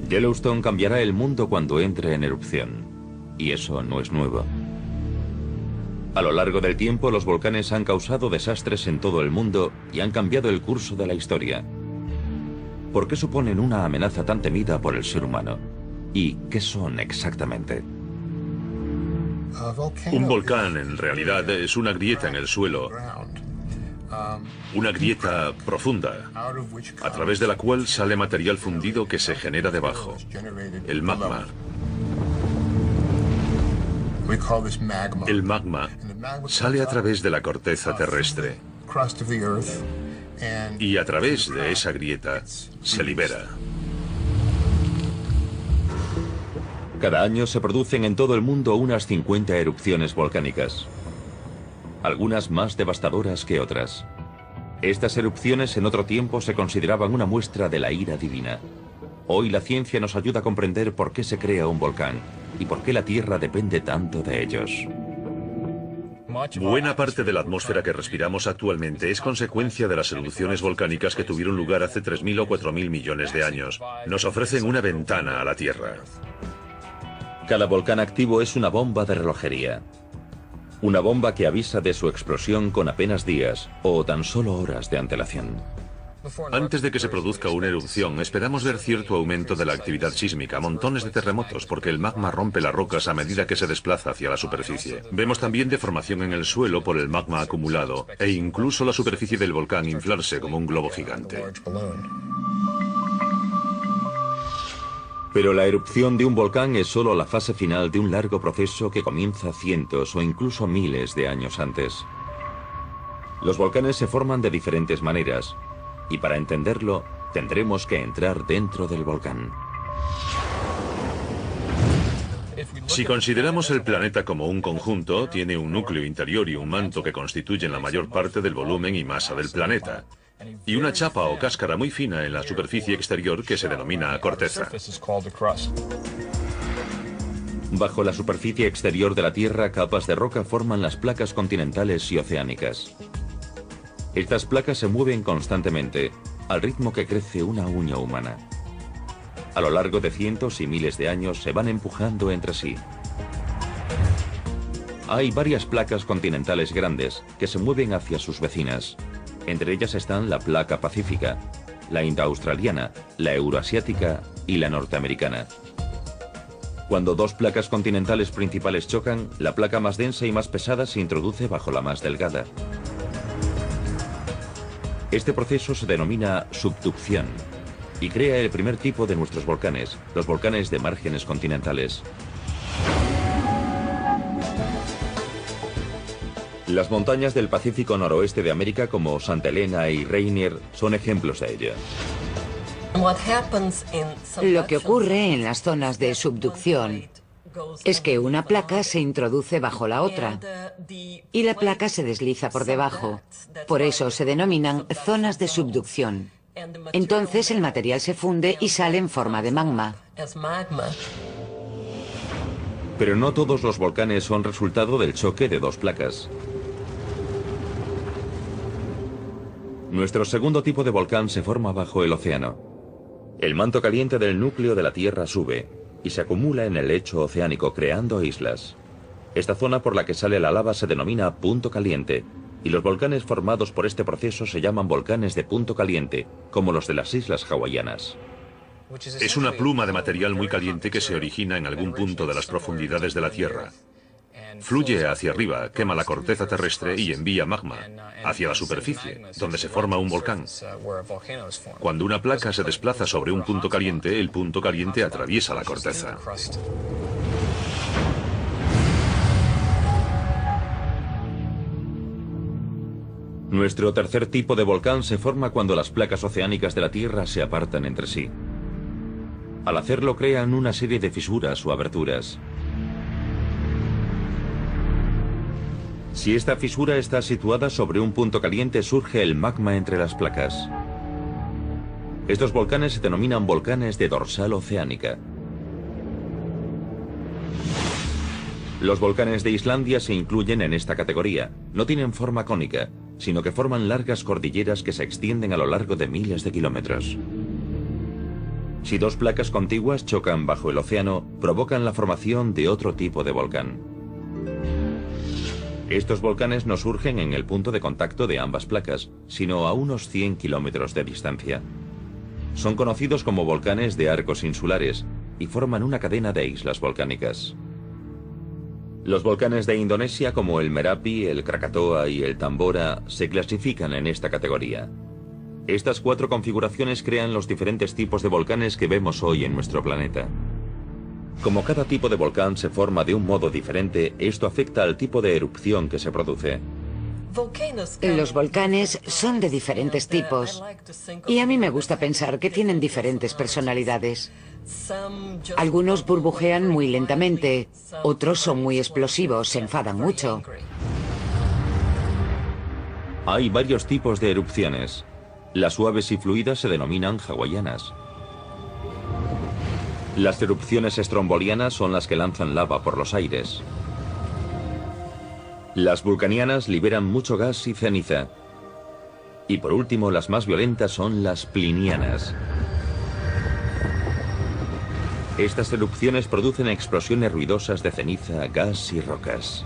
Yellowstone cambiará el mundo cuando entre en erupción, y eso no es nuevo. A lo largo del tiempo, los volcanes han causado desastres en todo el mundo y han cambiado el curso de la historia. ¿Por qué suponen una amenaza tan temida por el ser humano? ¿Y qué son exactamente? Un volcán, en realidad, es una grieta en el suelo, una grieta profunda, a través de la cual sale material fundido que se genera debajo, el magma. El magma sale a través de la corteza terrestre y a través de esa grieta se libera. Cada año se producen en todo el mundo unas 50 erupciones volcánicas, algunas más devastadoras que otras. Estas erupciones en otro tiempo se consideraban una muestra de la ira divina. Hoy la ciencia nos ayuda a comprender por qué se crea un volcán y por qué la Tierra depende tanto de ellos. Buena parte de la atmósfera que respiramos actualmente es consecuencia de las erupciones volcánicas que tuvieron lugar hace 3.000 o 4.000 millones de años. Nos ofrecen una ventana a la Tierra. Cada volcán activo es una bomba de relojería. Una bomba que avisa de su explosión con apenas días o tan solo horas de antelación. Antes de que se produzca una erupción, esperamos ver cierto aumento de la actividad sísmica, montones de terremotos, porque el magma rompe las rocas a medida que se desplaza hacia la superficie. Vemos también deformación en el suelo por el magma acumulado, e incluso la superficie del volcán inflarse como un globo gigante. Pero la erupción de un volcán es solo la fase final de un largo proceso que comienza cientos o incluso miles de años antes. Los volcanes se forman de diferentes maneras, y para entenderlo, tendremos que entrar dentro del volcán. Si consideramos el planeta como un conjunto, tiene un núcleo interior y un manto que constituyen la mayor parte del volumen y masa del planeta, y una chapa o cáscara muy fina en la superficie exterior que se denomina corteza. Bajo la superficie exterior de la Tierra, capas de roca forman las placas continentales y oceánicas. Estas placas se mueven constantemente, al ritmo que crece una uña humana. A lo largo de cientos y miles de años se van empujando entre sí. Hay varias placas continentales grandes que se mueven hacia sus vecinas. Entre ellas están la placa pacífica, la indoaustraliana, la euroasiática y la norteamericana. Cuando dos placas continentales principales chocan, la placa más densa y más pesada se introduce bajo la más delgada. Este proceso se denomina subducción y crea el primer tipo de nuestros volcanes, los volcanes de márgenes continentales. Las montañas del Pacífico noroeste de América, como Santa Elena y Rainier, son ejemplos de ello. Lo que ocurre en las zonas de subducción es que una placa se introduce bajo la otra y la placa se desliza por debajo. Por eso se denominan zonas de subducción. Entonces el material se funde y sale en forma de magma. Pero no todos los volcanes son resultado del choque de dos placas. Nuestro segundo tipo de volcán se forma bajo el océano. El manto caliente del núcleo de la Tierra sube y se acumula en el lecho oceánico creando islas. Esta zona por la que sale la lava se denomina punto caliente, y los volcanes formados por este proceso se llaman volcanes de punto caliente, como los de las islas hawaianas. Es una pluma de material muy caliente que se origina en algún punto de las profundidades de la Tierra. Fluye hacia arriba, quema la corteza terrestre y envía magma hacia la superficie, donde se forma un volcán. Cuando una placa se desplaza sobre un punto caliente, el punto caliente atraviesa la corteza. Nuestro tercer tipo de volcán se forma cuando las placas oceánicas de la Tierra se apartan entre sí. Al hacerlo crean una serie de fisuras o aberturas. Si esta fisura está situada sobre un punto caliente, surge el magma entre las placas. Estos volcanes se denominan volcanes de dorsal oceánica. Los volcanes de Islandia se incluyen en esta categoría. No tienen forma cónica, sino que forman largas cordilleras que se extienden a lo largo de miles de kilómetros. Si dos placas contiguas chocan bajo el océano, provocan la formación de otro tipo de volcán. Estos volcanes no surgen en el punto de contacto de ambas placas, sino a unos 100 kilómetros de distancia. Son conocidos como volcanes de arcos insulares y forman una cadena de islas volcánicas. Los volcanes de Indonesia, como el Merapi, el Krakatoa y el Tambora, se clasifican en esta categoría. Estas cuatro configuraciones crean los diferentes tipos de volcanes que vemos hoy en nuestro planeta. Como cada tipo de volcán se forma de un modo diferente, esto afecta al tipo de erupción que se produce. Los volcanes son de diferentes tipos y a mí me gusta pensar que tienen diferentes personalidades. Algunos burbujean muy lentamente, otros son muy explosivos, se enfadan mucho. Hay varios tipos de erupciones. Las suaves y fluidas se denominan hawaianas. Las erupciones estrombolianas son las que lanzan lava por los aires. Las vulcanianas liberan mucho gas y ceniza. Y por último, las más violentas son las plinianas. Estas erupciones producen explosiones ruidosas de ceniza, gas y rocas.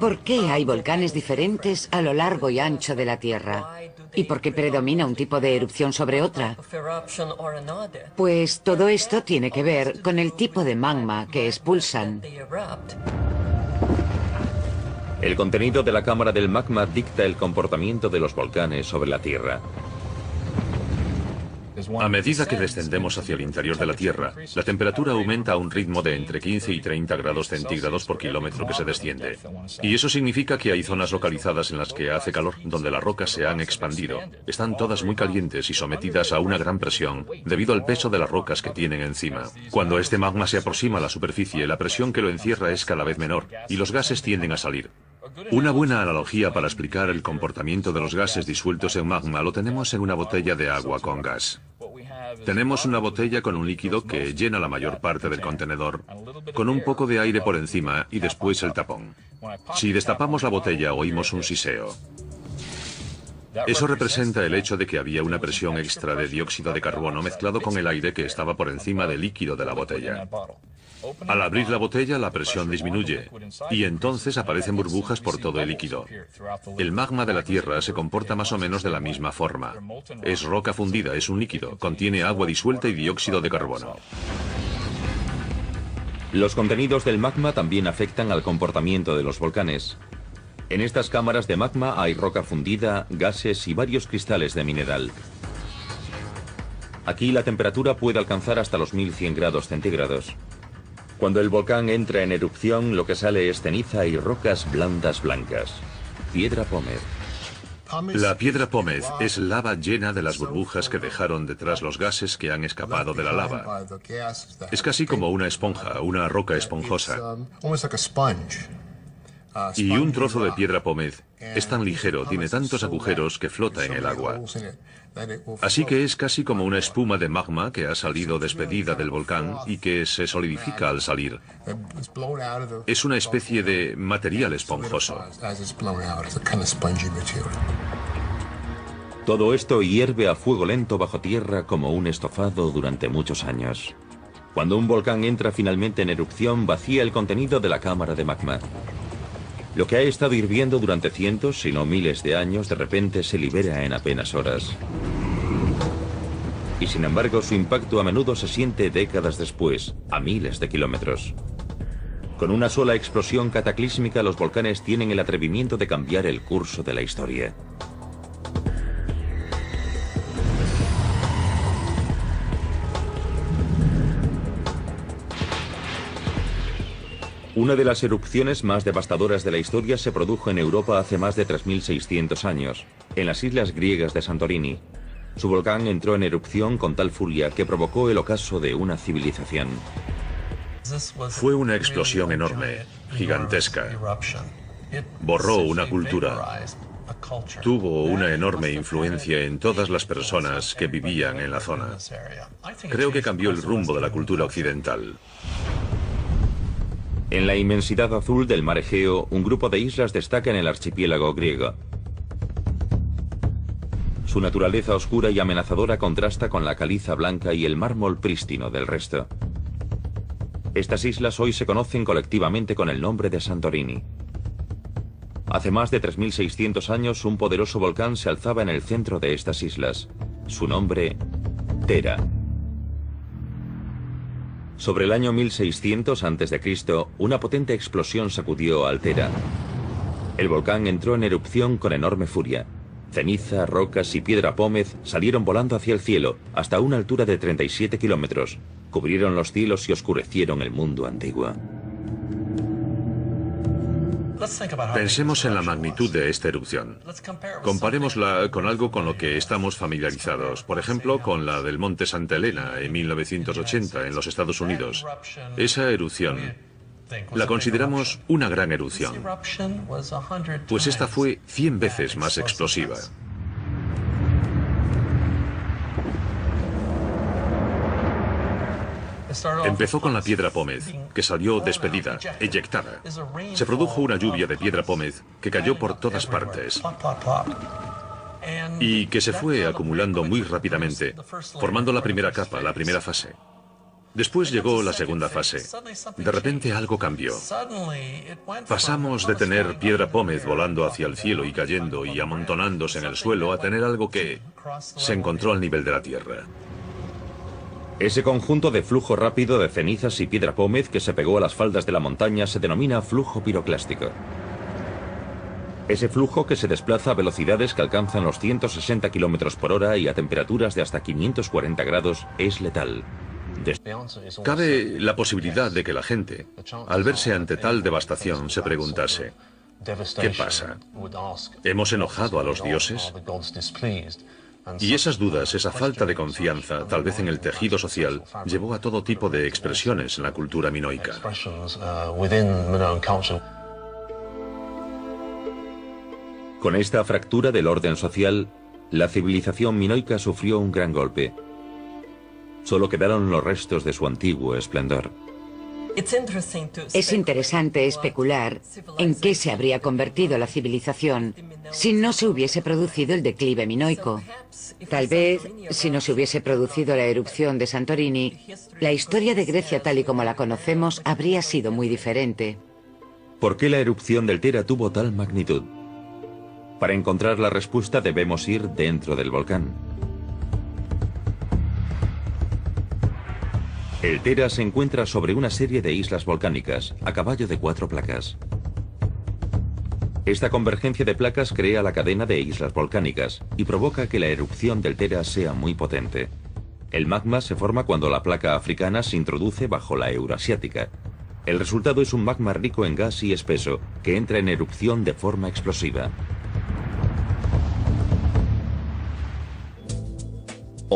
¿Por qué hay volcanes diferentes a lo largo y ancho de la Tierra? ¿Y por qué predomina un tipo de erupción sobre otra? Pues todo esto tiene que ver con el tipo de magma que expulsan. El contenido de la cámara del magma dicta el comportamiento de los volcanes sobre la Tierra. A medida que descendemos hacia el interior de la Tierra, la temperatura aumenta a un ritmo de entre 15 y 30 grados centígrados por kilómetro que se desciende. Y eso significa que hay zonas localizadas en las que hace calor, donde las rocas se han expandido. Están todas muy calientes y sometidas a una gran presión, debido al peso de las rocas que tienen encima. Cuando este magma se aproxima a la superficie, la presión que lo encierra es cada vez menor, y los gases tienden a salir. Una buena analogía para explicar el comportamiento de los gases disueltos en magma lo tenemos en una botella de agua con gas. Tenemos una botella con un líquido que llena la mayor parte del contenedor, con un poco de aire por encima y después el tapón. Si destapamos la botella, oímos un siseo. Eso representa el hecho de que había una presión extra de dióxido de carbono mezclado con el aire que estaba por encima del líquido de la botella. Al abrir la botella, la presión disminuye, y entonces aparecen burbujas por todo el líquido. El magma de la Tierra se comporta más o menos de la misma forma. Es roca fundida, es un líquido, contiene agua disuelta y dióxido de carbono. Los contenidos del magma también afectan al comportamiento de los volcanes. En estas cámaras de magma hay roca fundida, gases y varios cristales de mineral. Aquí la temperatura puede alcanzar hasta los 1100 grados centígrados. Cuando el volcán entra en erupción, lo que sale es ceniza y rocas blandas blancas. Piedra pómez. La piedra pómez es lava llena de las burbujas que dejaron detrás los gases que han escapado de la lava. Es casi como una esponja, una roca esponjosa. Y un trozo de piedra pómez es tan ligero, tiene tantos agujeros que flota en el agua. Así que es casi como una espuma de magma que ha salido despedida del volcán y que se solidifica al salir. Es una especie de material esponjoso. Todo esto hierve a fuego lento bajo tierra como un estofado durante muchos años. Cuando un volcán entra finalmente en erupción, vacía el contenido de la cámara de magma. Lo que ha estado hirviendo durante cientos, si no miles de años, de repente se libera en apenas horas. Y sin embargo, su impacto a menudo se siente décadas después, a miles de kilómetros. Con una sola explosión cataclísmica, los volcanes tienen el atrevimiento de cambiar el curso de la historia. Una de las erupciones más devastadoras de la historia se produjo en Europa hace más de 3.600 años, en las islas griegas de Santorini. Su volcán entró en erupción con tal furia que provocó el ocaso de una civilización. Fue una explosión enorme, gigantesca. Borró una cultura. Tuvo una enorme influencia en todas las personas que vivían en la zona. Creo que cambió el rumbo de la cultura occidental. En la inmensidad azul del mar Egeo, un grupo de islas destaca en el archipiélago griego. Su naturaleza oscura y amenazadora contrasta con la caliza blanca y el mármol prístino del resto. Estas islas hoy se conocen colectivamente con el nombre de Santorini. Hace más de 3.600 años, un poderoso volcán se alzaba en el centro de estas islas. Su nombre, Thera. Sobre el año 1600 a.C., una potente explosión sacudió a Thera. El volcán entró en erupción con enorme furia. Ceniza, rocas y piedra pómez salieron volando hacia el cielo, hasta una altura de 37 kilómetros. Cubrieron los cielos y oscurecieron el mundo antiguo. Pensemos en la magnitud de esta erupción. Comparémosla con algo con lo que estamos familiarizados, por ejemplo, con la del Monte Santa Elena en 1980 en los Estados Unidos. Esa erupción la consideramos una gran erupción, pues esta fue 100 veces más explosiva. Empezó con la piedra pómez, que salió despedida, eyectada. Se produjo una lluvia de piedra pómez que cayó por todas partes y que se fue acumulando muy rápidamente, formando la primera capa, la primera fase. Después llegó la segunda fase. De repente algo cambió. Pasamos de tener piedra pómez volando hacia el cielo y cayendo y amontonándose en el suelo a tener algo que se encontró al nivel de la tierra. Ese conjunto de flujo rápido de cenizas y piedra pómez que se pegó a las faldas de la montaña se denomina flujo piroclástico. Ese flujo, que se desplaza a velocidades que alcanzan los 160 km por hora y a temperaturas de hasta 540 grados, es letal. Cabe la posibilidad de que la gente, al verse ante tal devastación, se preguntase: ¿qué pasa? ¿Hemos enojado a los dioses? Y esas dudas, esa falta de confianza, tal vez en el tejido social, llevó a todo tipo de expresiones en la cultura minoica. Con esta fractura del orden social, la civilización minoica sufrió un gran golpe. Solo quedaron los restos de su antiguo esplendor. Es interesante especular en qué se habría convertido la civilización si no se hubiese producido el declive minoico. Tal vez, si no se hubiese producido la erupción de Santorini, la historia de Grecia tal y como la conocemos habría sido muy diferente. ¿Por qué la erupción del Thera tuvo tal magnitud? Para encontrar la respuesta debemos ir dentro del volcán. El Thera se encuentra sobre una serie de islas volcánicas, a caballo de 4 placas. Esta convergencia de placas crea la cadena de islas volcánicas y provoca que la erupción del Thera sea muy potente. El magma se forma cuando la placa africana se introduce bajo la euroasiática. El resultado es un magma rico en gas y espeso, que entra en erupción de forma explosiva.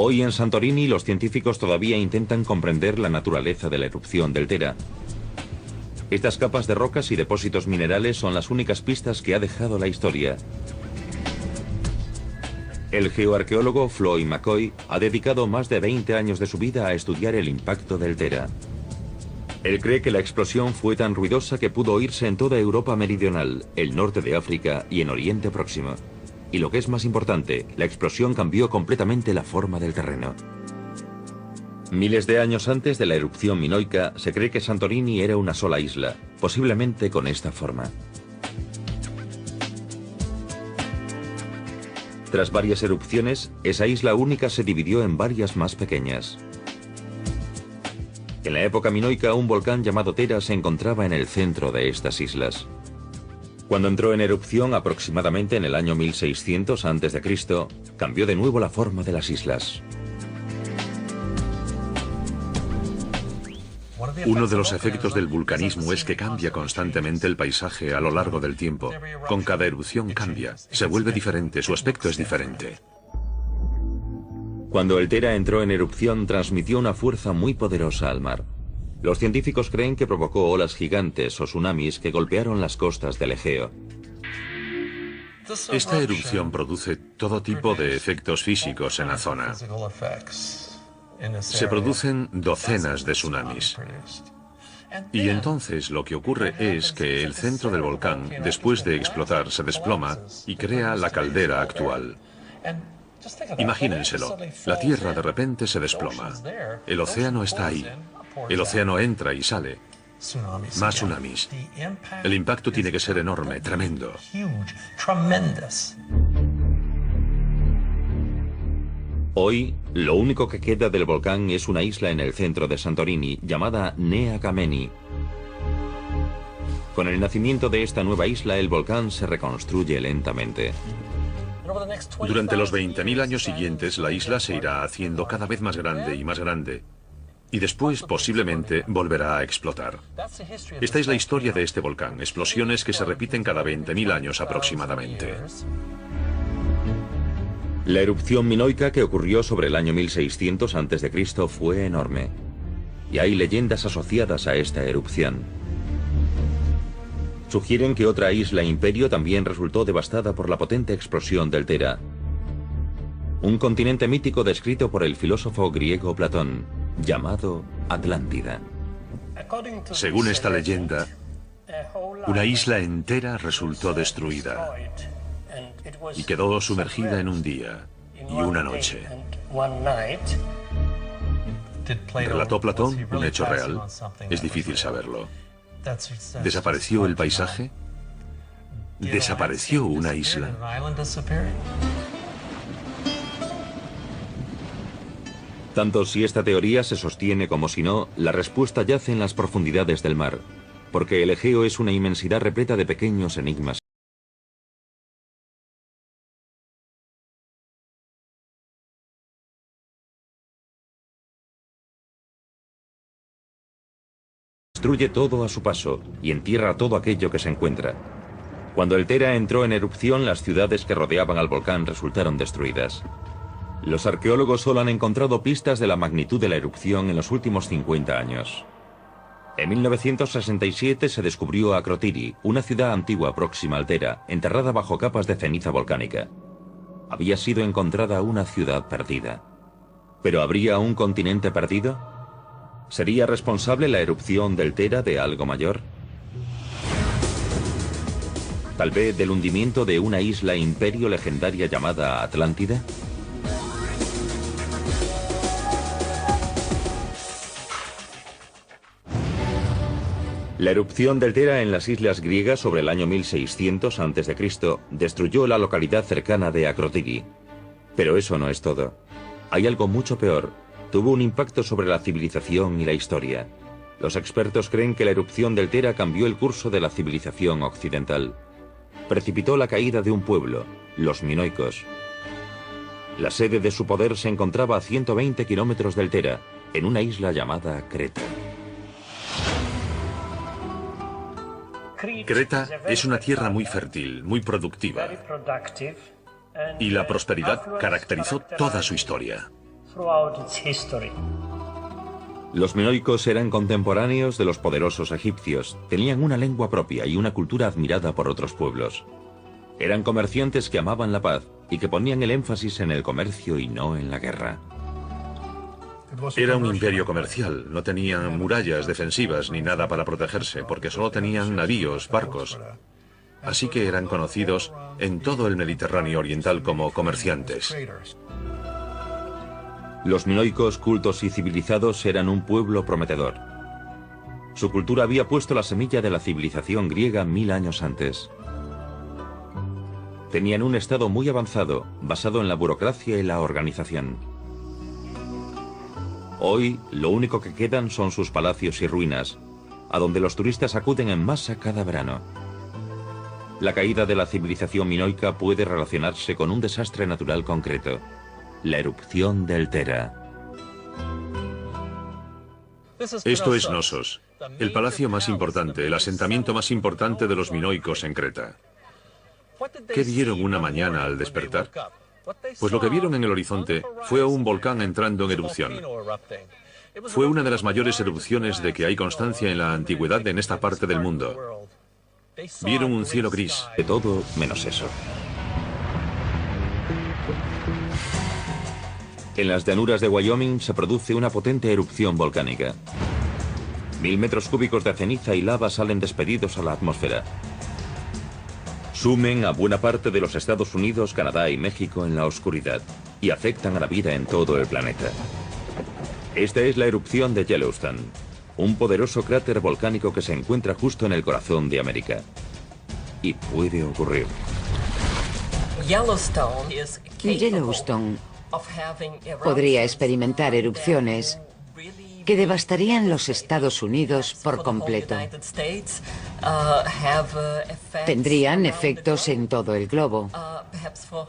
Hoy en Santorini los científicos todavía intentan comprender la naturaleza de la erupción del Thera. Estas capas de rocas y depósitos minerales son las únicas pistas que ha dejado la historia. El geoarqueólogo Floyd McCoy ha dedicado más de 20 años de su vida a estudiar el impacto del Thera. Él cree que la explosión fue tan ruidosa que pudo oírse en toda Europa meridional, el norte de África y en Oriente Próximo. Y lo que es más importante, la explosión cambió completamente la forma del terreno. Miles de años antes de la erupción minoica, se cree que Santorini era una sola isla, posiblemente con esta forma. Tras varias erupciones, esa isla única se dividió en varias más pequeñas. En la época minoica, un volcán llamado Tera se encontraba en el centro de estas islas. Cuando entró en erupción aproximadamente en el año 1600 a.C., cambió de nuevo la forma de las islas. Uno de los efectos del vulcanismo es que cambia constantemente el paisaje a lo largo del tiempo. Con cada erupción cambia, se vuelve diferente, su aspecto es diferente. Cuando el Tera entró en erupción, transmitió una fuerza muy poderosa al mar. Los científicos creen que provocó olas gigantes o tsunamis que golpearon las costas del Egeo. Esta erupción produce todo tipo de efectos físicos en la zona. Se producen docenas de tsunamis. Y entonces lo que ocurre es que el centro del volcán, después de explotar, se desploma y crea la caldera actual. Imagínenselo, la Tierra de repente se desploma. El océano está ahí. El océano entra y sale. Más tsunamis. El impacto tiene que ser enorme, tremendo. Hoy, lo único que queda del volcán es una isla en el centro de Santorini, llamada Nea Kameni. Con el nacimiento de esta nueva isla, el volcán se reconstruye lentamente. Durante los 20.000 años siguientes, la isla se irá haciendo cada vez más grande y más grande. Y después, posiblemente, volverá a explotar. Esta es la historia de este volcán, explosiones que se repiten cada 20.000 años aproximadamente. La erupción minoica que ocurrió sobre el año 1600 a.C. fue enorme. Y hay leyendas asociadas a esta erupción. Sugieren que otra isla imperio también resultó devastada por la potente explosión del Tera. Un continente mítico descrito por el filósofo griego Platón, llamado Atlántida. Según esta leyenda, una isla entera resultó destruida y quedó sumergida en un día y una noche. ¿Relató Platón un hecho real? Es difícil saberlo. ¿Desapareció el paisaje? ¿Desapareció una isla? Tanto si esta teoría se sostiene como si no, la respuesta yace en las profundidades del mar, porque el Egeo es una inmensidad repleta de pequeños enigmas. Destruye todo a su paso y entierra todo aquello que se encuentra. Cuando el Tera entró en erupción, las ciudades que rodeaban al volcán resultaron destruidas. Los arqueólogos solo han encontrado pistas de la magnitud de la erupción en los últimos 50 años. En 1967 se descubrió Akrotiri, una ciudad antigua próxima al Tera, enterrada bajo capas de ceniza volcánica. Había sido encontrada una ciudad perdida. ¿Pero habría un continente perdido? ¿Sería responsable la erupción del Tera de algo mayor? ¿Tal vez del hundimiento de una isla imperio legendaria llamada Atlántida? La erupción del Tera en las islas griegas sobre el año 1600 a.C. destruyó la localidad cercana de Akrotiri. Pero eso no es todo. Hay algo mucho peor. Tuvo un impacto sobre la civilización y la historia. Los expertos creen que la erupción del Tera cambió el curso de la civilización occidental. Precipitó la caída de un pueblo, los minoicos. La sede de su poder se encontraba a 120 kilómetros del Tera, en una isla llamada Creta. Creta es una tierra muy fértil, muy productiva. Y la prosperidad caracterizó toda su historia. Los minoicos eran contemporáneos de los poderosos egipcios, tenían una lengua propia y una cultura admirada por otros pueblos. Eran comerciantes que amaban la paz y que ponían el énfasis en el comercio y no en la guerra. Era un imperio comercial, no tenían murallas defensivas ni nada para protegerse, porque solo tenían navíos, barcos. Así que eran conocidos en todo el Mediterráneo oriental como comerciantes. Los minoicos, cultos y civilizados, eran un pueblo prometedor. Su cultura había puesto la semilla de la civilización griega 1000 años antes. Tenían un estado muy avanzado, basado en la burocracia y la organización. Hoy, lo único que quedan son sus palacios y ruinas, a donde los turistas acuden en masa cada verano. La caída de la civilización minoica puede relacionarse con un desastre natural concreto, la erupción del Tera. Esto es Knossos, el palacio más importante, el asentamiento más importante de los minoicos en Creta. ¿Qué vieron una mañana al despertar? Pues lo que vieron en el horizonte fue un volcán entrando en erupción. Fue una de las mayores erupciones de que hay constancia en la antigüedad en esta parte del mundo. Vieron un cielo gris. De todo menos eso. En las llanuras de Wyoming se produce una potente erupción volcánica. 1000 metros cúbicos de ceniza y lava salen despedidos a la atmósfera. Sumen a buena parte de los Estados Unidos, Canadá y México en la oscuridad y afectan a la vida en todo el planeta. Esta es la erupción de Yellowstone, un poderoso cráter volcánico que se encuentra justo en el corazón de América. Y puede ocurrir. Yellowstone podría experimentar erupciones que devastarían los Estados Unidos por completo. Tendrían efectos en todo el globo.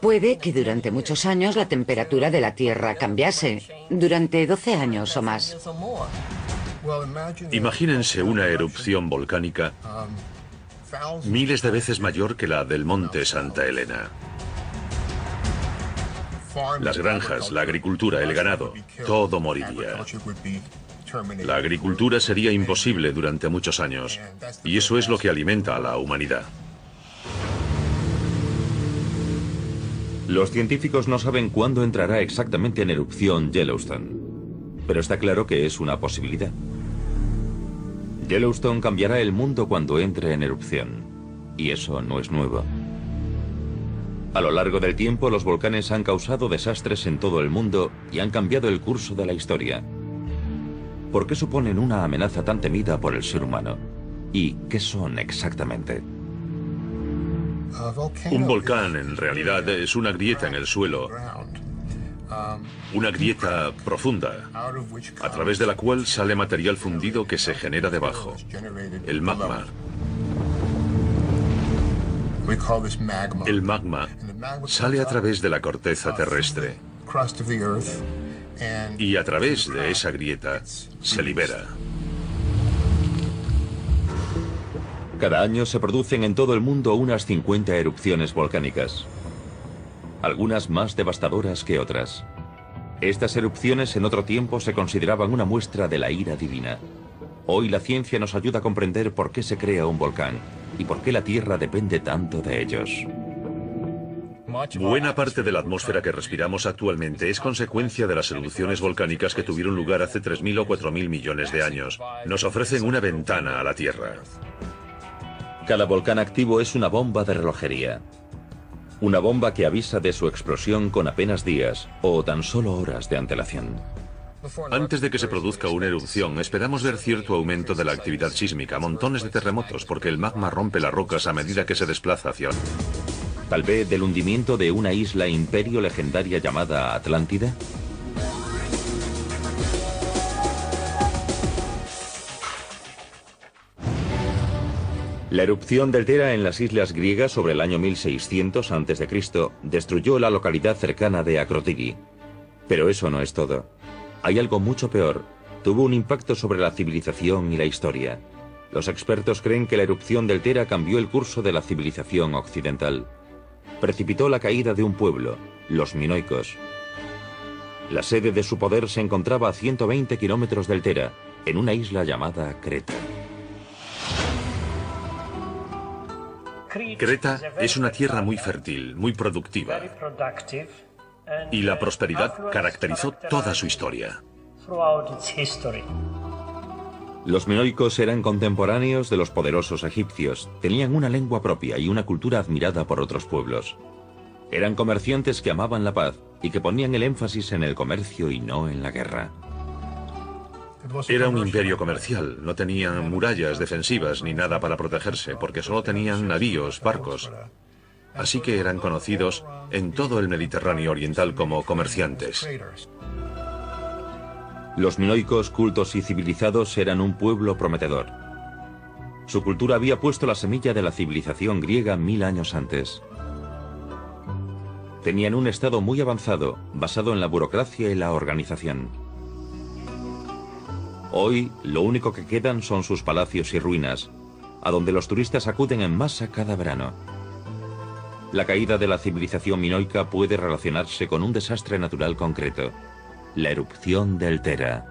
Puede que durante muchos años la temperatura de la Tierra cambiase, durante 12 años o más. Imagínense una erupción volcánica miles de veces mayor que la del monte Santa Elena. Las granjas, la agricultura, el ganado, todo moriría. La agricultura sería imposible durante muchos años, y eso es lo que alimenta a la humanidad. Los científicos no saben cuándo entrará exactamente en erupción Yellowstone, pero está claro que es una posibilidad. Yellowstone cambiará el mundo cuando entre en erupción, y eso no es nuevo. A lo largo del tiempo, los volcanes han causado desastres en todo el mundo y han cambiado el curso de la historia. ¿Por qué suponen una amenaza tan temida por el ser humano? ¿Y qué son exactamente? Un volcán, en realidad, es una grieta en el suelo, una grieta profunda, a través de la cual sale material fundido que se genera debajo, el magma. El magma sale a través de la corteza terrestre y a través de esa grieta se libera. Cada año se producen en todo el mundo unas 50 erupciones volcánicas, algunas más devastadoras que otras. Estas erupciones en otro tiempo se consideraban una muestra de la ira divina. Hoy la ciencia nos ayuda a comprender por qué se crea un volcán y por qué la Tierra depende tanto de ellos. Buena parte de la atmósfera que respiramos actualmente es consecuencia de las erupciones volcánicas que tuvieron lugar hace 3.000 o 4.000 millones de años. Nos ofrecen una ventana a la Tierra. Cada volcán activo es una bomba de relojería. Una bomba que avisa de su explosión con apenas días o tan solo horas de antelación. Antes de que se produzca una erupción, esperamos ver cierto aumento de la actividad sísmica, montones de terremotos, porque el magma rompe las rocas a medida que se desplaza hacia... Tal vez del hundimiento de una isla imperio legendaria llamada Atlántida. La erupción del Tera en las islas griegas sobre el año 1600 a.C. destruyó la localidad cercana de Akrotiri. Pero eso no es todo. Hay algo mucho peor. Tuvo un impacto sobre la civilización y la historia. Los expertos creen que la erupción del Tera cambió el curso de la civilización occidental. Precipitó la caída de un pueblo, los minoicos. La sede de su poder se encontraba a 120 kilómetros del Tera, en una isla llamada Creta. Creta es una tierra muy fértil, muy productiva, y la prosperidad caracterizó toda su historia. Los minoicos eran contemporáneos de los poderosos egipcios, tenían una lengua propia y una cultura admirada por otros pueblos. Eran comerciantes que amaban la paz y que ponían el énfasis en el comercio y no en la guerra. Era un imperio comercial, no tenían murallas defensivas ni nada para protegerse, porque solo tenían navíos, barcos. Así que eran conocidos en todo el Mediterráneo oriental como comerciantes. Los minoicos, cultos y civilizados, eran un pueblo prometedor. Su cultura había puesto la semilla de la civilización griega 1000 años antes. Tenían un estado muy avanzado, basado en la burocracia y la organización. Hoy, lo único que quedan son sus palacios y ruinas, a donde los turistas acuden en masa cada verano. La caída de la civilización minoica puede relacionarse con un desastre natural concreto: la erupción del Tera.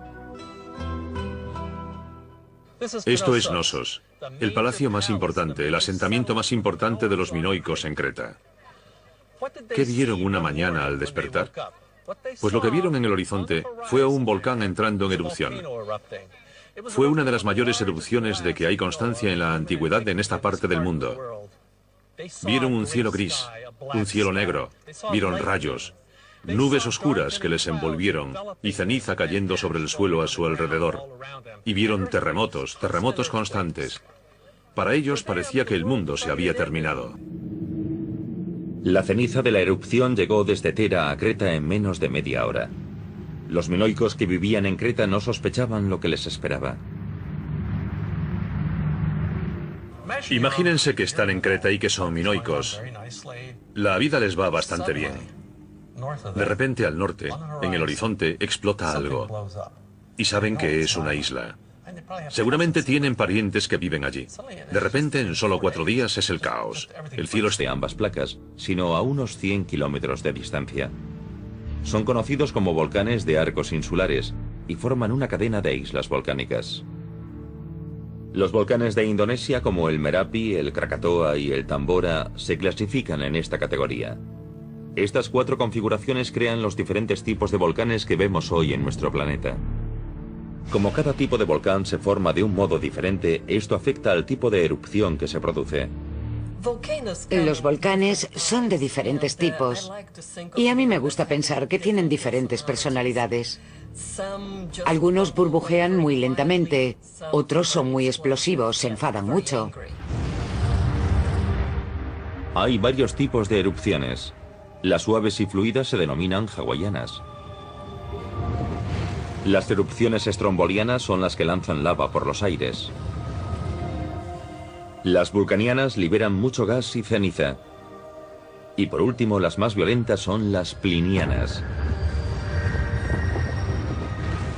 Esto es Knossos, el palacio más importante, el asentamiento más importante de los minoicos en Creta. ¿Qué vieron una mañana al despertar? Pues lo que vieron en el horizonte fue un volcán entrando en erupción. Fue una de las mayores erupciones de que hay constancia en la antigüedad en esta parte del mundo. Vieron un cielo gris, un cielo negro, vieron rayos, nubes oscuras que les envolvieron y ceniza cayendo sobre el suelo a su alrededor. Y vieron terremotos, terremotos constantes. Para ellos parecía que el mundo se había terminado. La ceniza de la erupción llegó desde Tera a Creta en menos de media hora. Los minoicos que vivían en Creta no sospechaban lo que les esperaba. Imagínense que están en Creta y que son minoicos. La vida les va bastante bien. De repente, al norte, en el horizonte, explota algo. Y saben que es una isla. Seguramente tienen parientes que viven allí. De repente, en solo 4 días, es el caos. El cielo de ambas placas, sino a unos 100 kilómetros de distancia. Son conocidos como volcanes de arcos insulares y forman una cadena de islas volcánicas. Los volcanes de Indonesia, como el Merapi, el Krakatoa y el Tambora, se clasifican en esta categoría. Estas 4 configuraciones crean los diferentes tipos de volcanes que vemos hoy en nuestro planeta. Como cada tipo de volcán se forma de un modo diferente, esto afecta al tipo de erupción que se produce. Los volcanes son de diferentes tipos y a mí me gusta pensar que tienen diferentes personalidades. Algunos burbujean muy lentamente, otros son muy explosivos, se enfadan mucho. Hay varios tipos de erupciones. Las suaves y fluidas se denominan hawaianas. Las erupciones estrombolianas son las que lanzan lava por los aires. Las vulcanianas liberan mucho gas y ceniza. Y por último, las más violentas son las plinianas.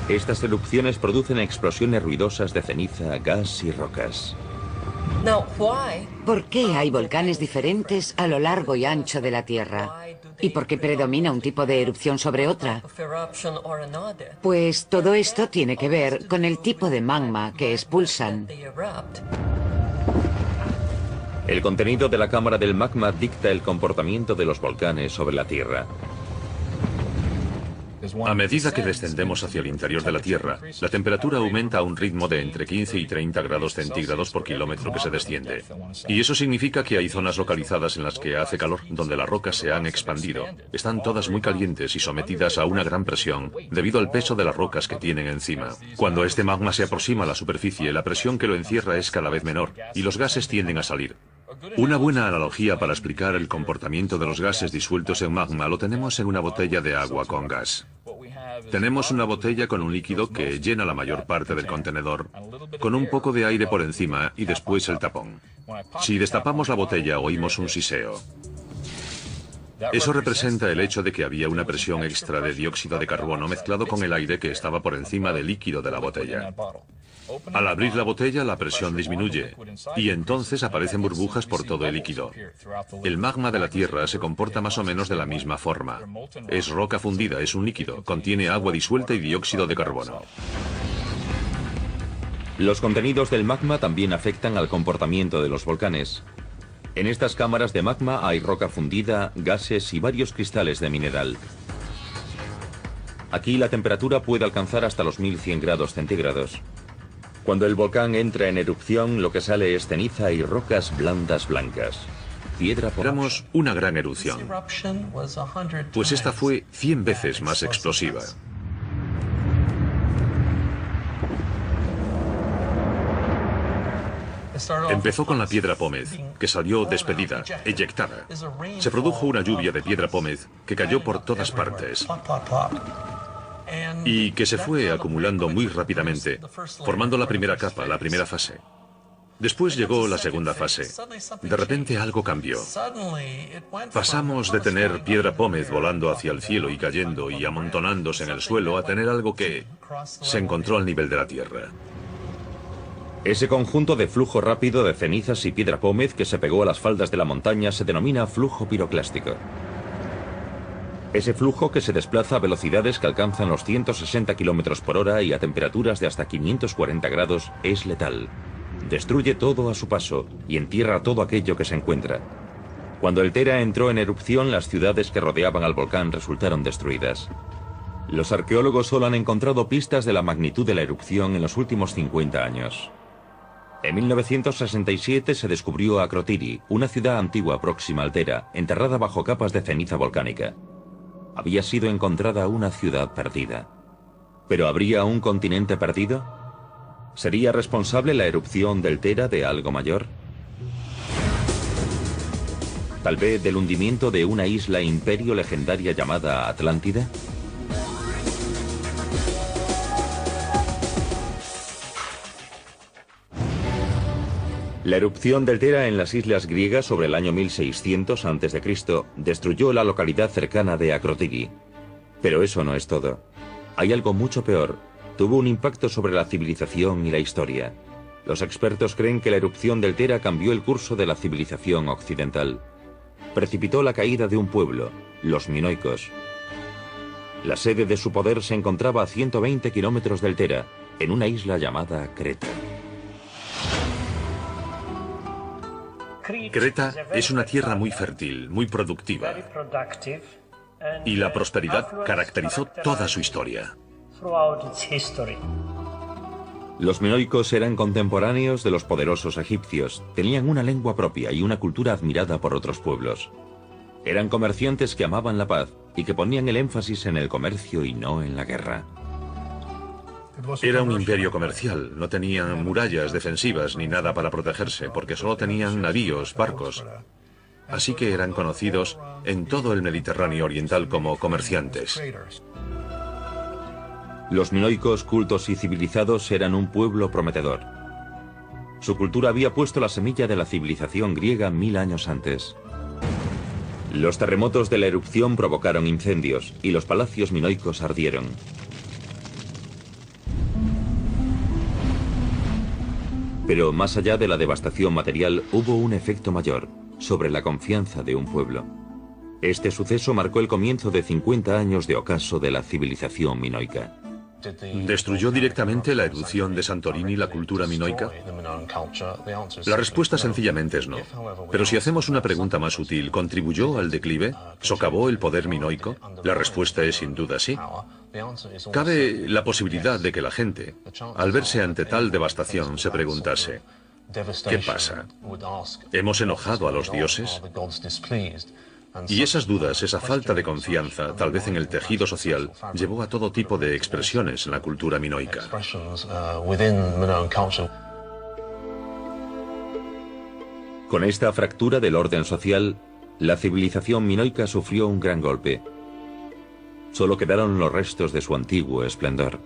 Estas erupciones producen explosiones ruidosas de ceniza, gas y rocas. ¿Por qué hay volcanes diferentes a lo largo y ancho de la Tierra? ¿Y por qué predomina un tipo de erupción sobre otra? Pues todo esto tiene que ver con el tipo de magma que expulsan. El contenido de la cámara del magma dicta el comportamiento de los volcanes sobre la Tierra. A medida que descendemos hacia el interior de la Tierra, la temperatura aumenta a un ritmo de entre 15 y 30 grados centígrados por kilómetro que se desciende. Y eso significa que hay zonas localizadas en las que hace calor, donde las rocas se han expandido. Están todas muy calientes y sometidas a una gran presión, debido al peso de las rocas que tienen encima. Cuando este magma se aproxima a la superficie, la presión que lo encierra es cada vez menor, y los gases tienden a salir. Una buena analogía para explicar el comportamiento de los gases disueltos en magma lo tenemos en una botella de agua con gas. Tenemos una botella con un líquido que llena la mayor parte del contenedor, con un poco de aire por encima y después el tapón. Si destapamos la botella, oímos un siseo. Eso representa el hecho de que había una presión extra de dióxido de carbono mezclado con el aire que estaba por encima del líquido de la botella. Al abrir la botella, la presión disminuye, y entonces aparecen burbujas por todo el líquido. El magma de la Tierra se comporta más o menos de la misma forma. Es roca fundida, es un líquido, contiene agua disuelta y dióxido de carbono. Los contenidos del magma también afectan al comportamiento de los volcanes. En estas cámaras de magma hay roca fundida, gases y varios cristales de mineral. Aquí la temperatura puede alcanzar hasta los 1100 grados centígrados. Cuando el volcán entra en erupción, lo que sale es ceniza y rocas blandas blancas. Piedra por... Éramos una gran erupción, pues esta fue 100 veces más explosiva. Empezó con la piedra pómez, que salió despedida, eyectada. Se produjo una lluvia de piedra pómez que cayó por todas partes. y que se fue acumulando muy rápidamente, formando la primera capa, la primera fase. Después llegó la segunda fase. De repente algo cambió. Pasamos de tener piedra pómez volando hacia el cielo y cayendo y amontonándose en el suelo a tener algo que se encontró al nivel de la tierra. Ese conjunto de flujo rápido de cenizas y piedra pómez que se pegó a las faldas de la montaña se denomina flujo piroclástico. Ese flujo que se desplaza a velocidades que alcanzan los 160 km por hora y a temperaturas de hasta 540 grados es letal. Destruye todo a su paso y entierra todo aquello que se encuentra. Cuando el Tera entró en erupción, las ciudades que rodeaban al volcán resultaron destruidas. Los arqueólogos solo han encontrado pistas de la magnitud de la erupción en los últimos 50 años. En 1967 se descubrió Akrotiri, una ciudad antigua próxima al Tera, enterrada bajo capas de ceniza volcánica. Había sido encontrada una ciudad perdida. ¿Pero habría un continente perdido? ¿Sería responsable la erupción del Tera de algo mayor? ¿Tal vez del hundimiento de una isla imperio legendaria llamada Atlántida? La erupción del Tera en las islas griegas sobre el año 1600 a.C. destruyó la localidad cercana de Akrotiri. Pero eso no es todo. Hay algo mucho peor. Tuvo un impacto sobre la civilización y la historia. Los expertos creen que la erupción del Tera cambió el curso de la civilización occidental. Precipitó la caída de un pueblo, los minoicos. La sede de su poder se encontraba a 120 kilómetros del Tera, en una isla llamada Creta. Creta es una tierra muy fértil, muy productiva, y la prosperidad caracterizó toda su historia. Los minoicos eran contemporáneos de los poderosos egipcios, tenían una lengua propia y una cultura admirada por otros pueblos. Eran comerciantes que amaban la paz y que ponían el énfasis en el comercio y no en la guerra. Era un imperio comercial, no tenían murallas defensivas ni nada para protegerse, porque solo tenían navíos, barcos. Así que eran conocidos en todo el Mediterráneo oriental como comerciantes. Los minoicos, cultos y civilizados, eran un pueblo prometedor. Su cultura había puesto la semilla de la civilización griega 1000 años antes. Los terremotos de la erupción provocaron incendios y los palacios minoicos ardieron. Pero más allá de la devastación material, hubo un efecto mayor, sobre la confianza de un pueblo. Este suceso marcó el comienzo de 50 años de ocaso de la civilización minoica. ¿Destruyó directamente la erupción de Santorini la cultura minoica? La respuesta sencillamente es no. Pero si hacemos una pregunta más sutil, ¿contribuyó al declive? ¿Socavó el poder minoico? La respuesta es sin duda sí. Cabe la posibilidad de que la gente, al verse ante tal devastación, se preguntase: ¿qué pasa? ¿Hemos enojado a los dioses? Y esas dudas, esa falta de confianza, tal vez en el tejido social, llevó a todo tipo de expresiones en la cultura minoica. Con esta fractura del orden social, la civilización minoica sufrió un gran golpe. Solo quedaron los restos de su antiguo esplendor.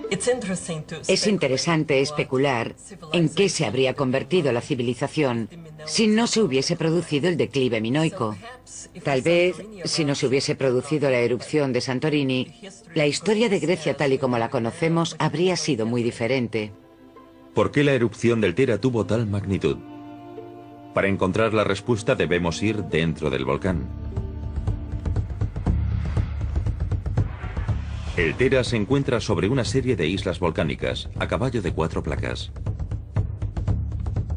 Es interesante especular en qué se habría convertido la civilización si no se hubiese producido el declive minoico. Tal vez, si no se hubiese producido la erupción de Santorini, la historia de Grecia tal y como la conocemos habría sido muy diferente. ¿Por qué la erupción del Tera tuvo tal magnitud? Para encontrar la respuesta debemos ir dentro del volcán. El Tera se encuentra sobre una serie de islas volcánicas, a caballo de 4 placas.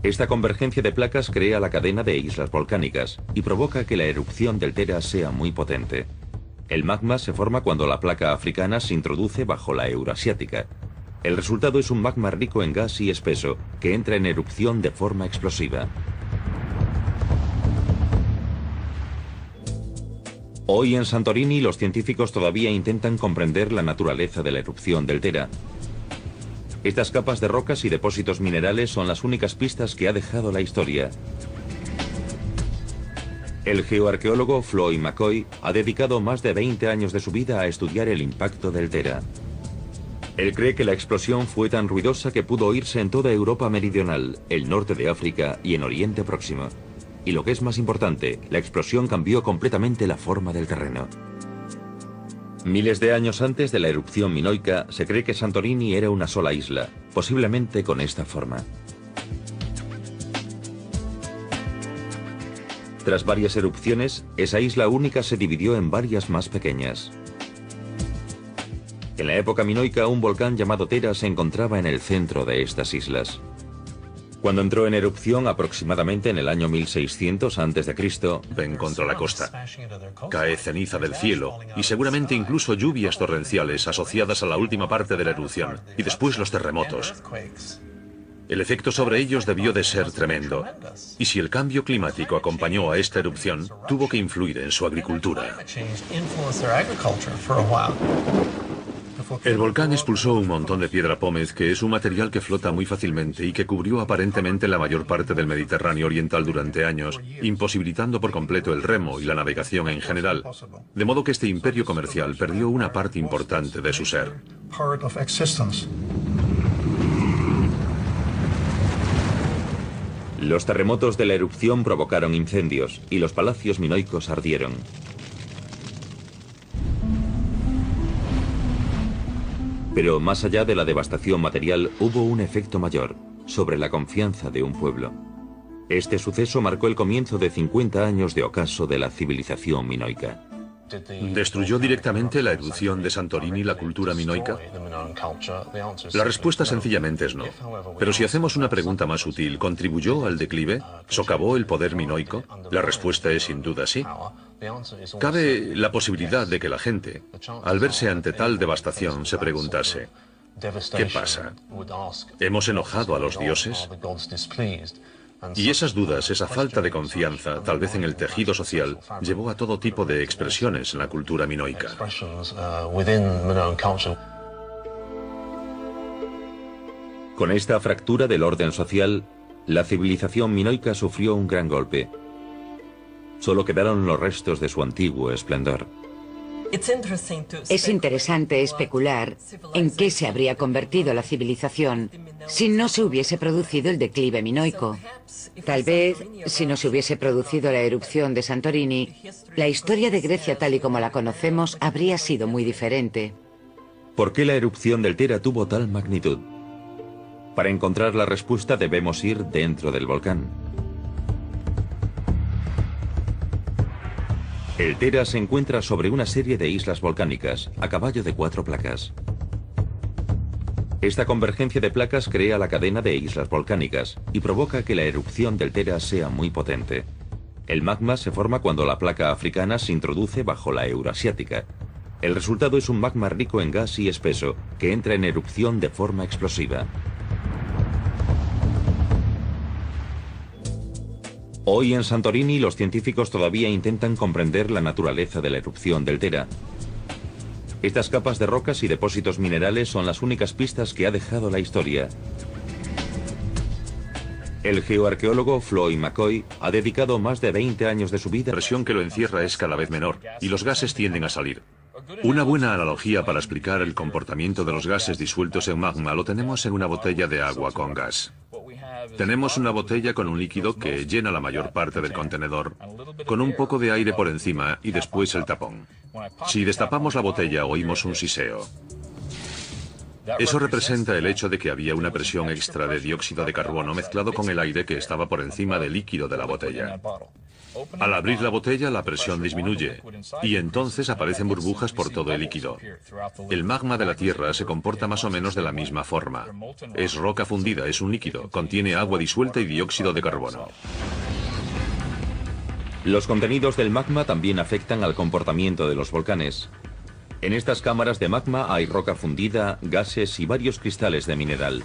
Esta convergencia de placas crea la cadena de islas volcánicas y provoca que la erupción del Tera sea muy potente. El magma se forma cuando la placa africana se introduce bajo la euroasiática. El resultado es un magma rico en gas y espeso, que entra en erupción de forma explosiva. Hoy en Santorini los científicos todavía intentan comprender la naturaleza de la erupción del Tera. Estas capas de rocas y depósitos minerales son las únicas pistas que ha dejado la historia. El geoarqueólogo Floyd McCoy ha dedicado más de 20 años de su vida a estudiar el impacto del Tera. Él cree que la explosión fue tan ruidosa que pudo oírse en toda Europa meridional, el norte de África y en Oriente Próximo. Y lo que es más importante, la explosión cambió completamente la forma del terreno. Miles de años antes de la erupción minoica, se cree que Santorini era una sola isla, posiblemente con esta forma. Tras varias erupciones, esa isla única se dividió en varias más pequeñas. En la época minoica, un volcán llamado Tera se encontraba en el centro de estas islas. Cuando entró en erupción aproximadamente en el año 1600 a.C., ven contra la costa. Cae ceniza del cielo y seguramente incluso lluvias torrenciales asociadas a la última parte de la erupción y después los terremotos. El efecto sobre ellos debió de ser tremendo. Y si el cambio climático acompañó a esta erupción, tuvo que influir en su agricultura. El volcán expulsó un montón de piedra pómez, que es un material que flota muy fácilmente y que cubrió aparentemente la mayor parte del Mediterráneo oriental durante años, imposibilitando por completo el remo y la navegación en general. De modo que este imperio comercial perdió una parte importante de su ser. Los terremotos de la erupción provocaron incendios y los palacios minoicos ardieron. Pero más allá de la devastación material, hubo un efecto mayor, sobre la confianza de un pueblo. Este suceso marcó el comienzo de 50 años de ocaso de la civilización minoica. ¿Destruyó directamente la erupción de Santorini la cultura minoica? La respuesta sencillamente es no. Pero si hacemos una pregunta más sutil, ¿contribuyó al declive? ¿Socavó el poder minoico? La respuesta es sin duda sí. Cabe la posibilidad de que la gente, al verse ante tal devastación, se preguntase: ¿qué pasa? ¿Hemos enojado a los dioses? Y esas dudas, esa falta de confianza, tal vez en el tejido social, llevó a todo tipo de expresiones en la cultura minoica. Con esta fractura del orden social, la civilización minoica sufrió un gran golpe. Solo quedaron los restos de su antiguo esplendor. Es interesante especular en qué se habría convertido la civilización si no se hubiese producido el declive minoico. Tal vez, si no se hubiese producido la erupción de Santorini, la historia de Grecia tal y como la conocemos habría sido muy diferente. ¿Por qué la erupción del Tera tuvo tal magnitud? Para encontrar la respuesta debemos ir dentro del volcán. El Tera se encuentra sobre una serie de islas volcánicas, a caballo de 4 placas. Esta convergencia de placas crea la cadena de islas volcánicas y provoca que la erupción del Tera sea muy potente. El magma se forma cuando la placa africana se introduce bajo la euroasiática. El resultado es un magma rico en gas y espeso, que entra en erupción de forma explosiva. Hoy en Santorini los científicos todavía intentan comprender la naturaleza de la erupción del Tera. Estas capas de rocas y depósitos minerales son las únicas pistas que ha dejado la historia. El geoarqueólogo Floyd McCoy ha dedicado más de 20 años de su vida. La presión que lo encierra es cada vez menor y los gases tienden a salir. Una buena analogía para explicar el comportamiento de los gases disueltos en magma lo tenemos en una botella de agua con gas. Tenemos una botella con un líquido que llena la mayor parte del contenedor, con un poco de aire por encima y después el tapón. Si destapamos la botella oímos un siseo. Eso representa el hecho de que había una presión extra de dióxido de carbono mezclado con el aire que estaba por encima del líquido de la botella. Al abrir la botella, la presión disminuye y entonces aparecen burbujas por todo el líquido. El magma de la Tierra se comporta más o menos de la misma forma. Es roca fundida, es un líquido, contiene agua disuelta y dióxido de carbono. Los contenidos del magma también afectan al comportamiento de los volcanes. En estas cámaras de magma hay roca fundida, gases y varios cristales de mineral.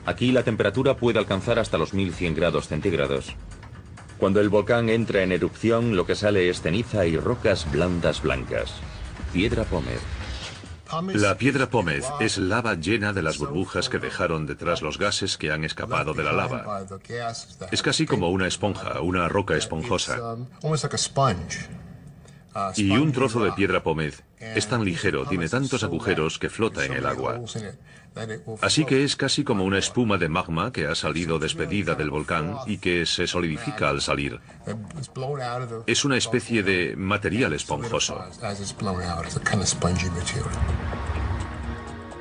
Aquí la temperatura puede alcanzar hasta los 1100 grados centígrados. Cuando el volcán entra en erupción, lo que sale es ceniza y rocas blandas blancas. Piedra pómez. La piedra pómez es lava llena de las burbujas que dejaron detrás los gases que han escapado de la lava. Es casi como una esponja, una roca esponjosa. Y un trozo de piedra pómez es tan ligero, tiene tantos agujeros que flota en el agua. Así que es casi como una espuma de magma que ha salido despedida del volcán y que se solidifica al salir. Es una especie de material esponjoso.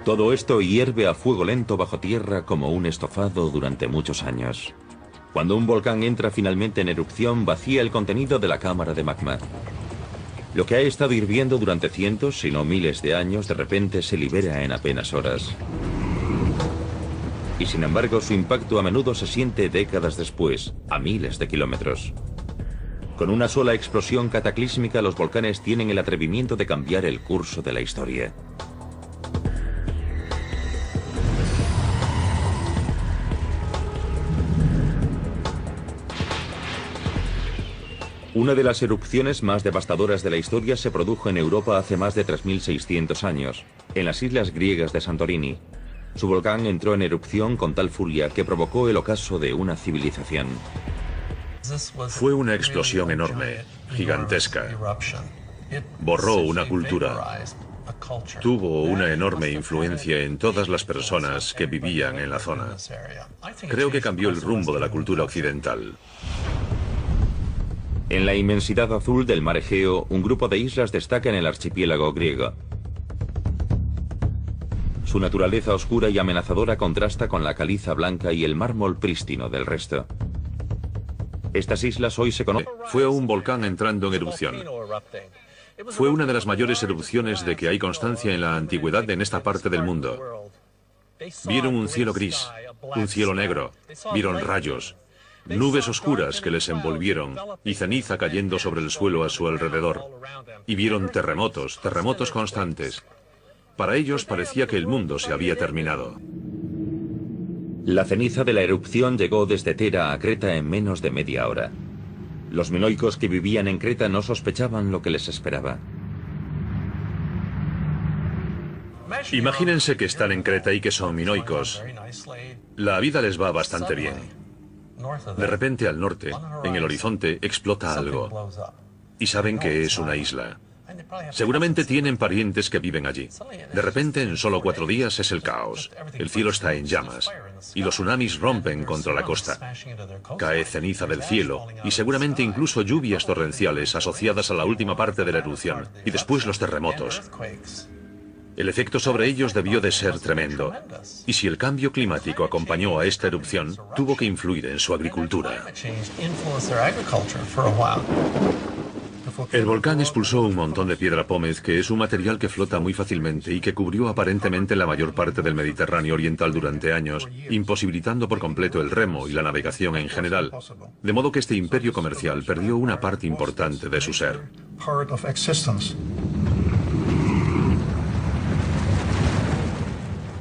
Todo esto hierve a fuego lento bajo tierra como un estofado durante muchos años. Cuando un volcán entra finalmente en erupción, vacía el contenido de la cámara de magma. Lo que ha estado hirviendo durante cientos, si no miles de años, de repente se libera en apenas horas. Y sin embargo, su impacto a menudo se siente décadas después, a miles de kilómetros. Con una sola explosión cataclísmica, los volcanes tienen el atrevimiento de cambiar el curso de la historia. Una de las erupciones más devastadoras de la historia se produjo en Europa hace más de 3.600 años, en las islas griegas de Santorini. Su volcán entró en erupción con tal furia que provocó el ocaso de una civilización. Fue una explosión enorme, gigantesca. Borró una cultura. Tuvo una enorme influencia en todas las personas que vivían en la zona. Creo que cambió el rumbo de la cultura occidental. En la inmensidad azul del mar Egeo, un grupo de islas destaca en el archipiélago griego. Su naturaleza oscura y amenazadora contrasta con la caliza blanca y el mármol prístino del resto. Estas islas hoy se conocen. Fue un volcán entrando en erupción. Fue una de las mayores erupciones de que hay constancia en la antigüedad en esta parte del mundo. Vieron un cielo gris, un cielo negro, vieron rayos, nubes oscuras que les envolvieron y ceniza cayendo sobre el suelo a su alrededor. Y vieron terremotos, terremotos constantes. Para ellos parecía que el mundo se había terminado. La ceniza de la erupción llegó desde Tera a Creta en menos de media hora. Los minoicos que vivían en Creta no sospechaban lo que les esperaba. Imagínense que están en Creta y que son minoicos. La vida les va bastante bien. De repente al norte, en el horizonte, explota algo. Y saben que es una isla. Seguramente tienen parientes que viven allí. De repente, en solo 4 días, es el caos. El cielo está en llamas. Y los tsunamis rompen contra la costa. Cae ceniza del cielo y seguramente incluso lluvias torrenciales asociadas a la última parte de la erupción. Y después los terremotos. El efecto sobre ellos debió de ser tremendo. Y si el cambio climático acompañó a esta erupción, tuvo que influir en su agricultura. El volcán expulsó un montón de piedra pómez, que es un material que flota muy fácilmente y que cubrió aparentemente la mayor parte del Mediterráneo oriental durante años, imposibilitando por completo el remo y la navegación en general. De modo que este imperio comercial perdió una parte importante de su ser.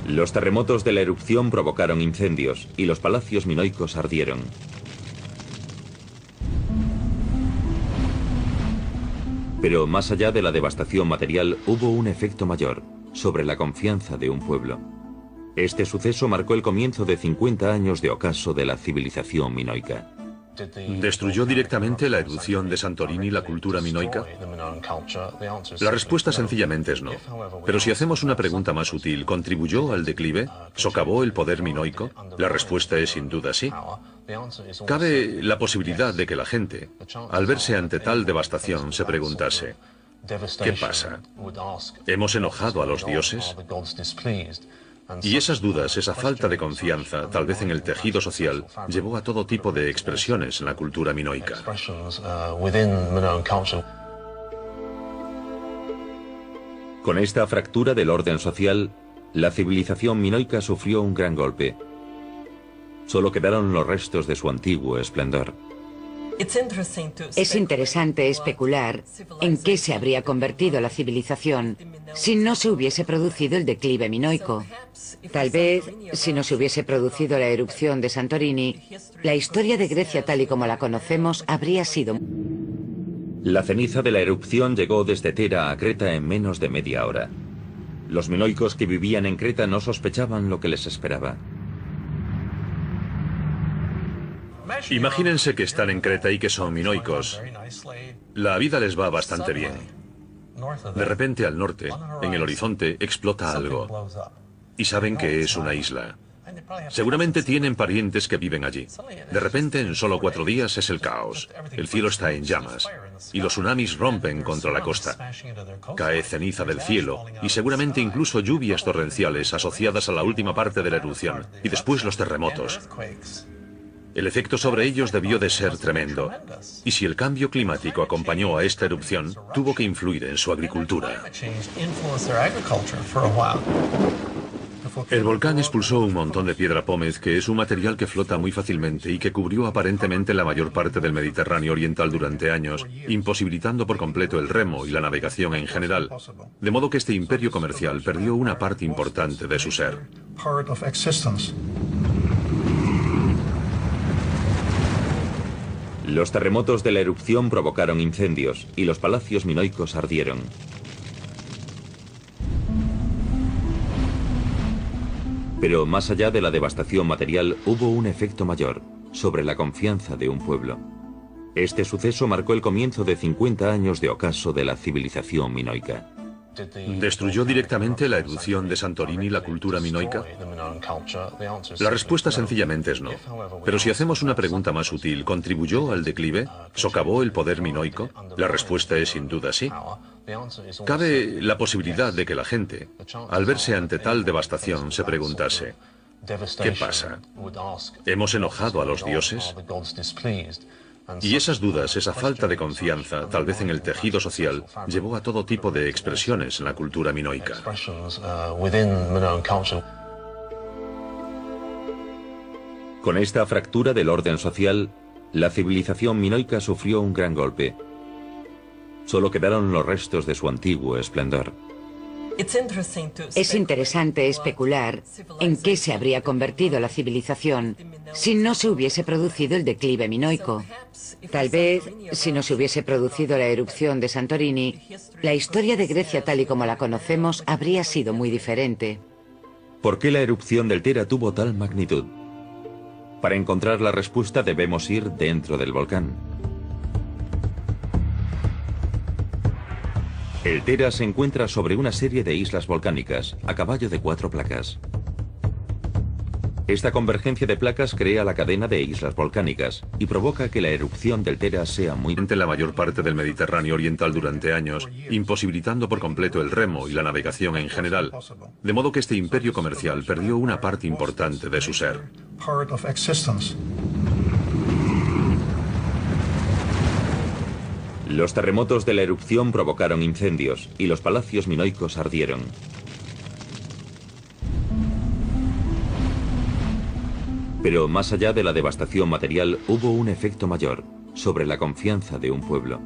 Los terremotos de la erupción provocaron incendios y los palacios minoicos ardieron. Pero más allá de la devastación material, hubo un efecto mayor, sobre la confianza de un pueblo. Este suceso marcó el comienzo de 50 años de ocaso de la civilización minoica. ¿Destruyó directamente la erupción de Santorini la cultura minoica? La respuesta sencillamente es no. Pero si hacemos una pregunta más sutil, ¿contribuyó al declive? ¿Socavó el poder minoico? La respuesta es sin duda sí. Cabe la posibilidad de que la gente, al verse ante tal devastación, se preguntase: ¿qué pasa? ¿Hemos enojado a los dioses? Y esas dudas, esa falta de confianza, tal vez en el tejido social, llevó a todo tipo de expresiones en la cultura minoica. Con esta fractura del orden social, la civilización minoica sufrió un gran golpe. Solo quedaron los restos de su antiguo esplendor. Es interesante especular en qué se habría convertido la civilización si no se hubiese producido el declive minoico. Tal vez, si no se hubiese producido la erupción de Santorini, la historia de Grecia tal y como la conocemos habría sido... La ceniza de la erupción llegó desde Tera a Creta en menos de media hora. Los minoicos que vivían en Creta no sospechaban lo que les esperaba. Imagínense que están en Creta y que son minoicos. La vida les va bastante bien. De repente al norte, en el horizonte, explota algo. Y saben que es una isla. Seguramente tienen parientes que viven allí. De repente, en solo 4 días, es el caos. El cielo está en llamas. Y los tsunamis rompen contra la costa. Cae ceniza del cielo y seguramente incluso lluvias torrenciales asociadas a la última parte de la erupción. Y después los terremotos. El efecto sobre ellos debió de ser tremendo. Y si el cambio climático acompañó a esta erupción, tuvo que influir en su agricultura. El volcán expulsó un montón de piedra pómez, que es un material que flota muy fácilmente y que cubrió aparentemente la mayor parte del Mediterráneo oriental durante años, imposibilitando por completo el remo y la navegación en general. De modo que este imperio comercial perdió una parte importante de su ser. Los terremotos de la erupción provocaron incendios y los palacios minoicos ardieron. Pero más allá de la devastación material, hubo un efecto mayor sobre la confianza de un pueblo. Este suceso marcó el comienzo de 50 años de ocaso de la civilización minoica. ¿Destruyó directamente la erupción de Santorini la cultura minoica? La respuesta sencillamente es no. Pero si hacemos una pregunta más sutil, ¿contribuyó al declive? ¿Socavó el poder minoico? La respuesta es sin duda sí. Cabe la posibilidad de que la gente, al verse ante tal devastación, se preguntase: ¿qué pasa? ¿Hemos enojado a los dioses? Y esas dudas, esa falta de confianza, tal vez en el tejido social, llevó a todo tipo de expresiones en la cultura minoica. Con esta fractura del orden social, la civilización minoica sufrió un gran golpe. Solo quedaron los restos de su antiguo esplendor. Es interesante especular en qué se habría convertido la civilización si no se hubiese producido el declive minoico. Tal vez, si no se hubiese producido la erupción de Santorini, la historia de Grecia tal y como la conocemos habría sido muy diferente. ¿Por qué la erupción del Tera tuvo tal magnitud? Para encontrar la respuesta debemos ir dentro del volcán. El Tera se encuentra sobre una serie de islas volcánicas, a caballo de 4 placas. Esta convergencia de placas crea la cadena de islas volcánicas y provoca que la erupción del Tera sea muy... En la mayor parte del Mediterráneo oriental durante años, imposibilitando por completo el remo y la navegación en general. De modo que este imperio comercial perdió una parte importante de su ser. Los terremotos de la erupción provocaron incendios y los palacios minoicos ardieron. Pero más allá de la devastación material, hubo un efecto mayor sobre la confianza de un pueblo.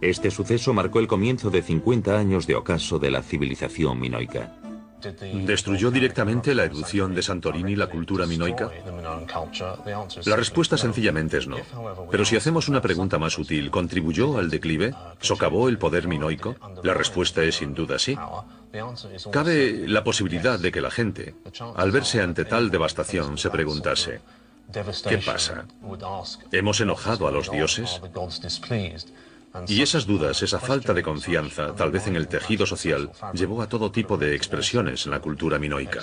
Este suceso marcó el comienzo de 50 años de ocaso de la civilización minoica. ¿Destruyó directamente la erupción de Santorini la cultura minoica? La respuesta sencillamente es no. Pero si hacemos una pregunta más sutil, ¿contribuyó al declive? ¿Socavó el poder minoico? La respuesta es sin duda sí. Cabe la posibilidad de que la gente, al verse ante tal devastación, se preguntase: ¿qué pasa? ¿Hemos enojado a los dioses? Y esas dudas, esa falta de confianza, tal vez en el tejido social, llevó a todo tipo de expresiones en la cultura minoica.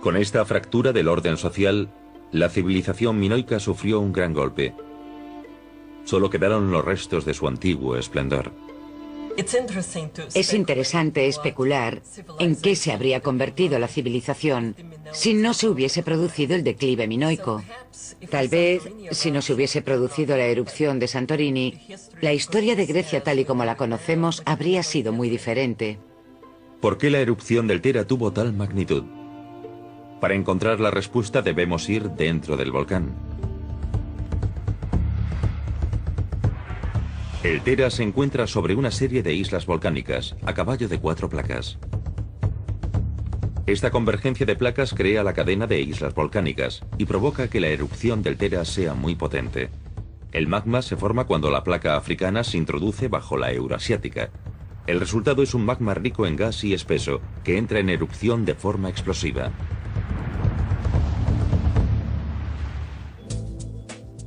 Con esta fractura del orden social, la civilización minoica sufrió un gran golpe. Solo quedaron los restos de su antiguo esplendor. Es interesante especular en qué se habría convertido la civilización si no se hubiese producido el declive minoico. Tal vez, si no se hubiese producido la erupción de Santorini, la historia de Grecia tal y como la conocemos habría sido muy diferente. ¿Por qué la erupción del Tera tuvo tal magnitud? Para encontrar la respuesta debemos ir dentro del volcán. El Tera se encuentra sobre una serie de islas volcánicas, a caballo de 4 placas. Esta convergencia de placas crea la cadena de islas volcánicas y provoca que la erupción del Tera sea muy potente. El magma se forma cuando la placa africana se introduce bajo la euroasiática. El resultado es un magma rico en gas y espeso, que entra en erupción de forma explosiva.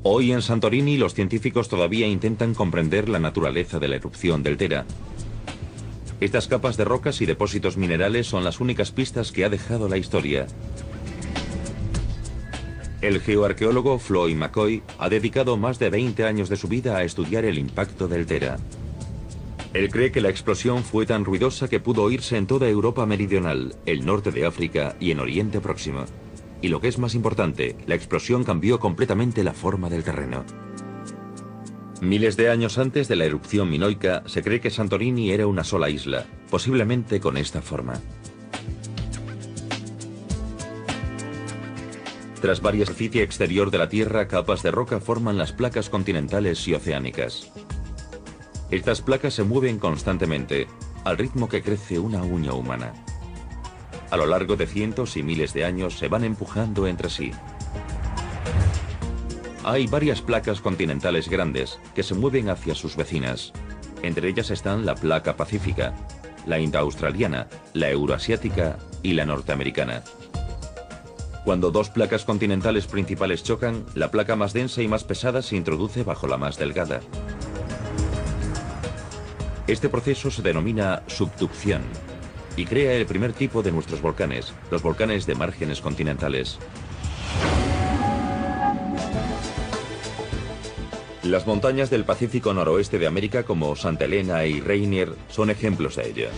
Hoy en Santorini los científicos todavía intentan comprender la naturaleza de la erupción del Tera. Estas capas de rocas y depósitos minerales son las únicas pistas que ha dejado la historia. El geoarqueólogo Floyd McCoy ha dedicado más de 20 años de su vida a estudiar el impacto del Tera. Él cree que la explosión fue tan ruidosa que pudo oírse en toda Europa meridional, el norte de África y en Oriente Próximo. Y lo que es más importante, la explosión cambió completamente la forma del terreno. Miles de años antes de la erupción minoica, se cree que Santorini era una sola isla, posiblemente con esta forma. Tras varias superficie exterior de la Tierra, capas de roca forman las placas continentales y oceánicas. Estas placas se mueven constantemente, al ritmo que crece una uña humana. A lo largo de cientos y miles de años se van empujando entre sí. Hay varias placas continentales grandes que se mueven hacia sus vecinas. Entre ellas están la placa pacífica, la indoaustraliana, la euroasiática y la norteamericana. Cuando dos placas continentales principales chocan, la placa más densa y más pesada se introduce bajo la más delgada. Este proceso se denomina subducción y crea el primer tipo de nuestros volcanes, los volcanes de márgenes continentales. Las montañas del Pacífico noroeste de América como Santa Elena y Rainier son ejemplos de ello.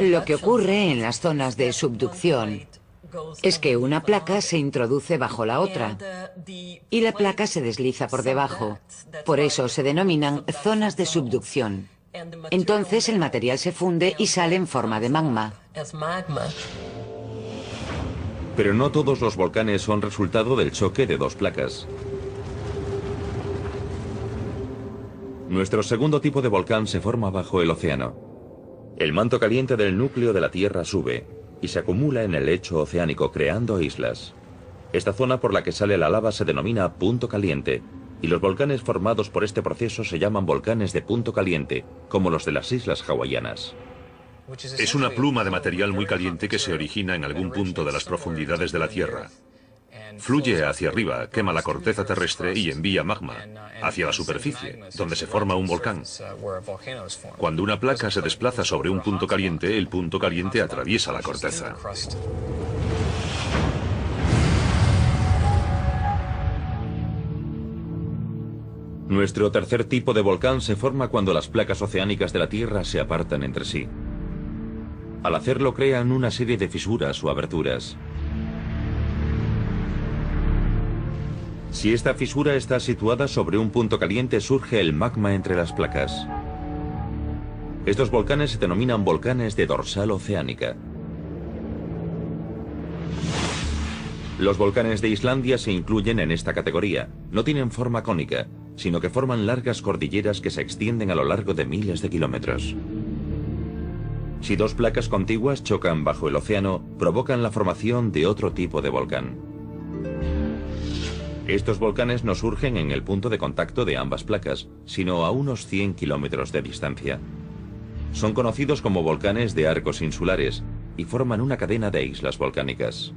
Lo que ocurre en las zonas de subducción es que una placa se introduce bajo la otra y la placa se desliza por debajo. Por eso se denominan zonas de subducción. Entonces el material se funde y sale en forma de magma. Pero no todos los volcanes son resultado del choque de dos placas. Nuestro segundo tipo de volcán se forma bajo el océano. El manto caliente del núcleo de la Tierra sube y se acumula en el lecho oceánico creando islas. Esta zona por la que sale la lava se denomina punto caliente y los volcanes formados por este proceso se llaman volcanes de punto caliente, como los de las islas hawaianas. Es una pluma de material muy caliente que se origina en algún punto de las profundidades de la Tierra. Fluye hacia arriba, quema la corteza terrestre y envía magma hacia la superficie, donde se forma un volcán. Cuando una placa se desplaza sobre un punto caliente, el punto caliente atraviesa la corteza. Nuestro tercer tipo de volcán se forma cuando las placas oceánicas de la Tierra se apartan entre sí. Al hacerlo crean una serie de fisuras o aberturas. Si esta fisura está situada sobre un punto caliente, surge el magma entre las placas. Estos volcanes se denominan volcanes de dorsal oceánica. Los volcanes de Islandia se incluyen en esta categoría. No tienen forma cónica, sino que forman largas cordilleras que se extienden a lo largo de miles de kilómetros. Si dos placas contiguas chocan bajo el océano, provocan la formación de otro tipo de volcán. Estos volcanes no surgen en el punto de contacto de ambas placas, sino a unos 100 kilómetros de distancia. Son conocidos como volcanes de arcos insulares y forman una cadena de islas volcánicas.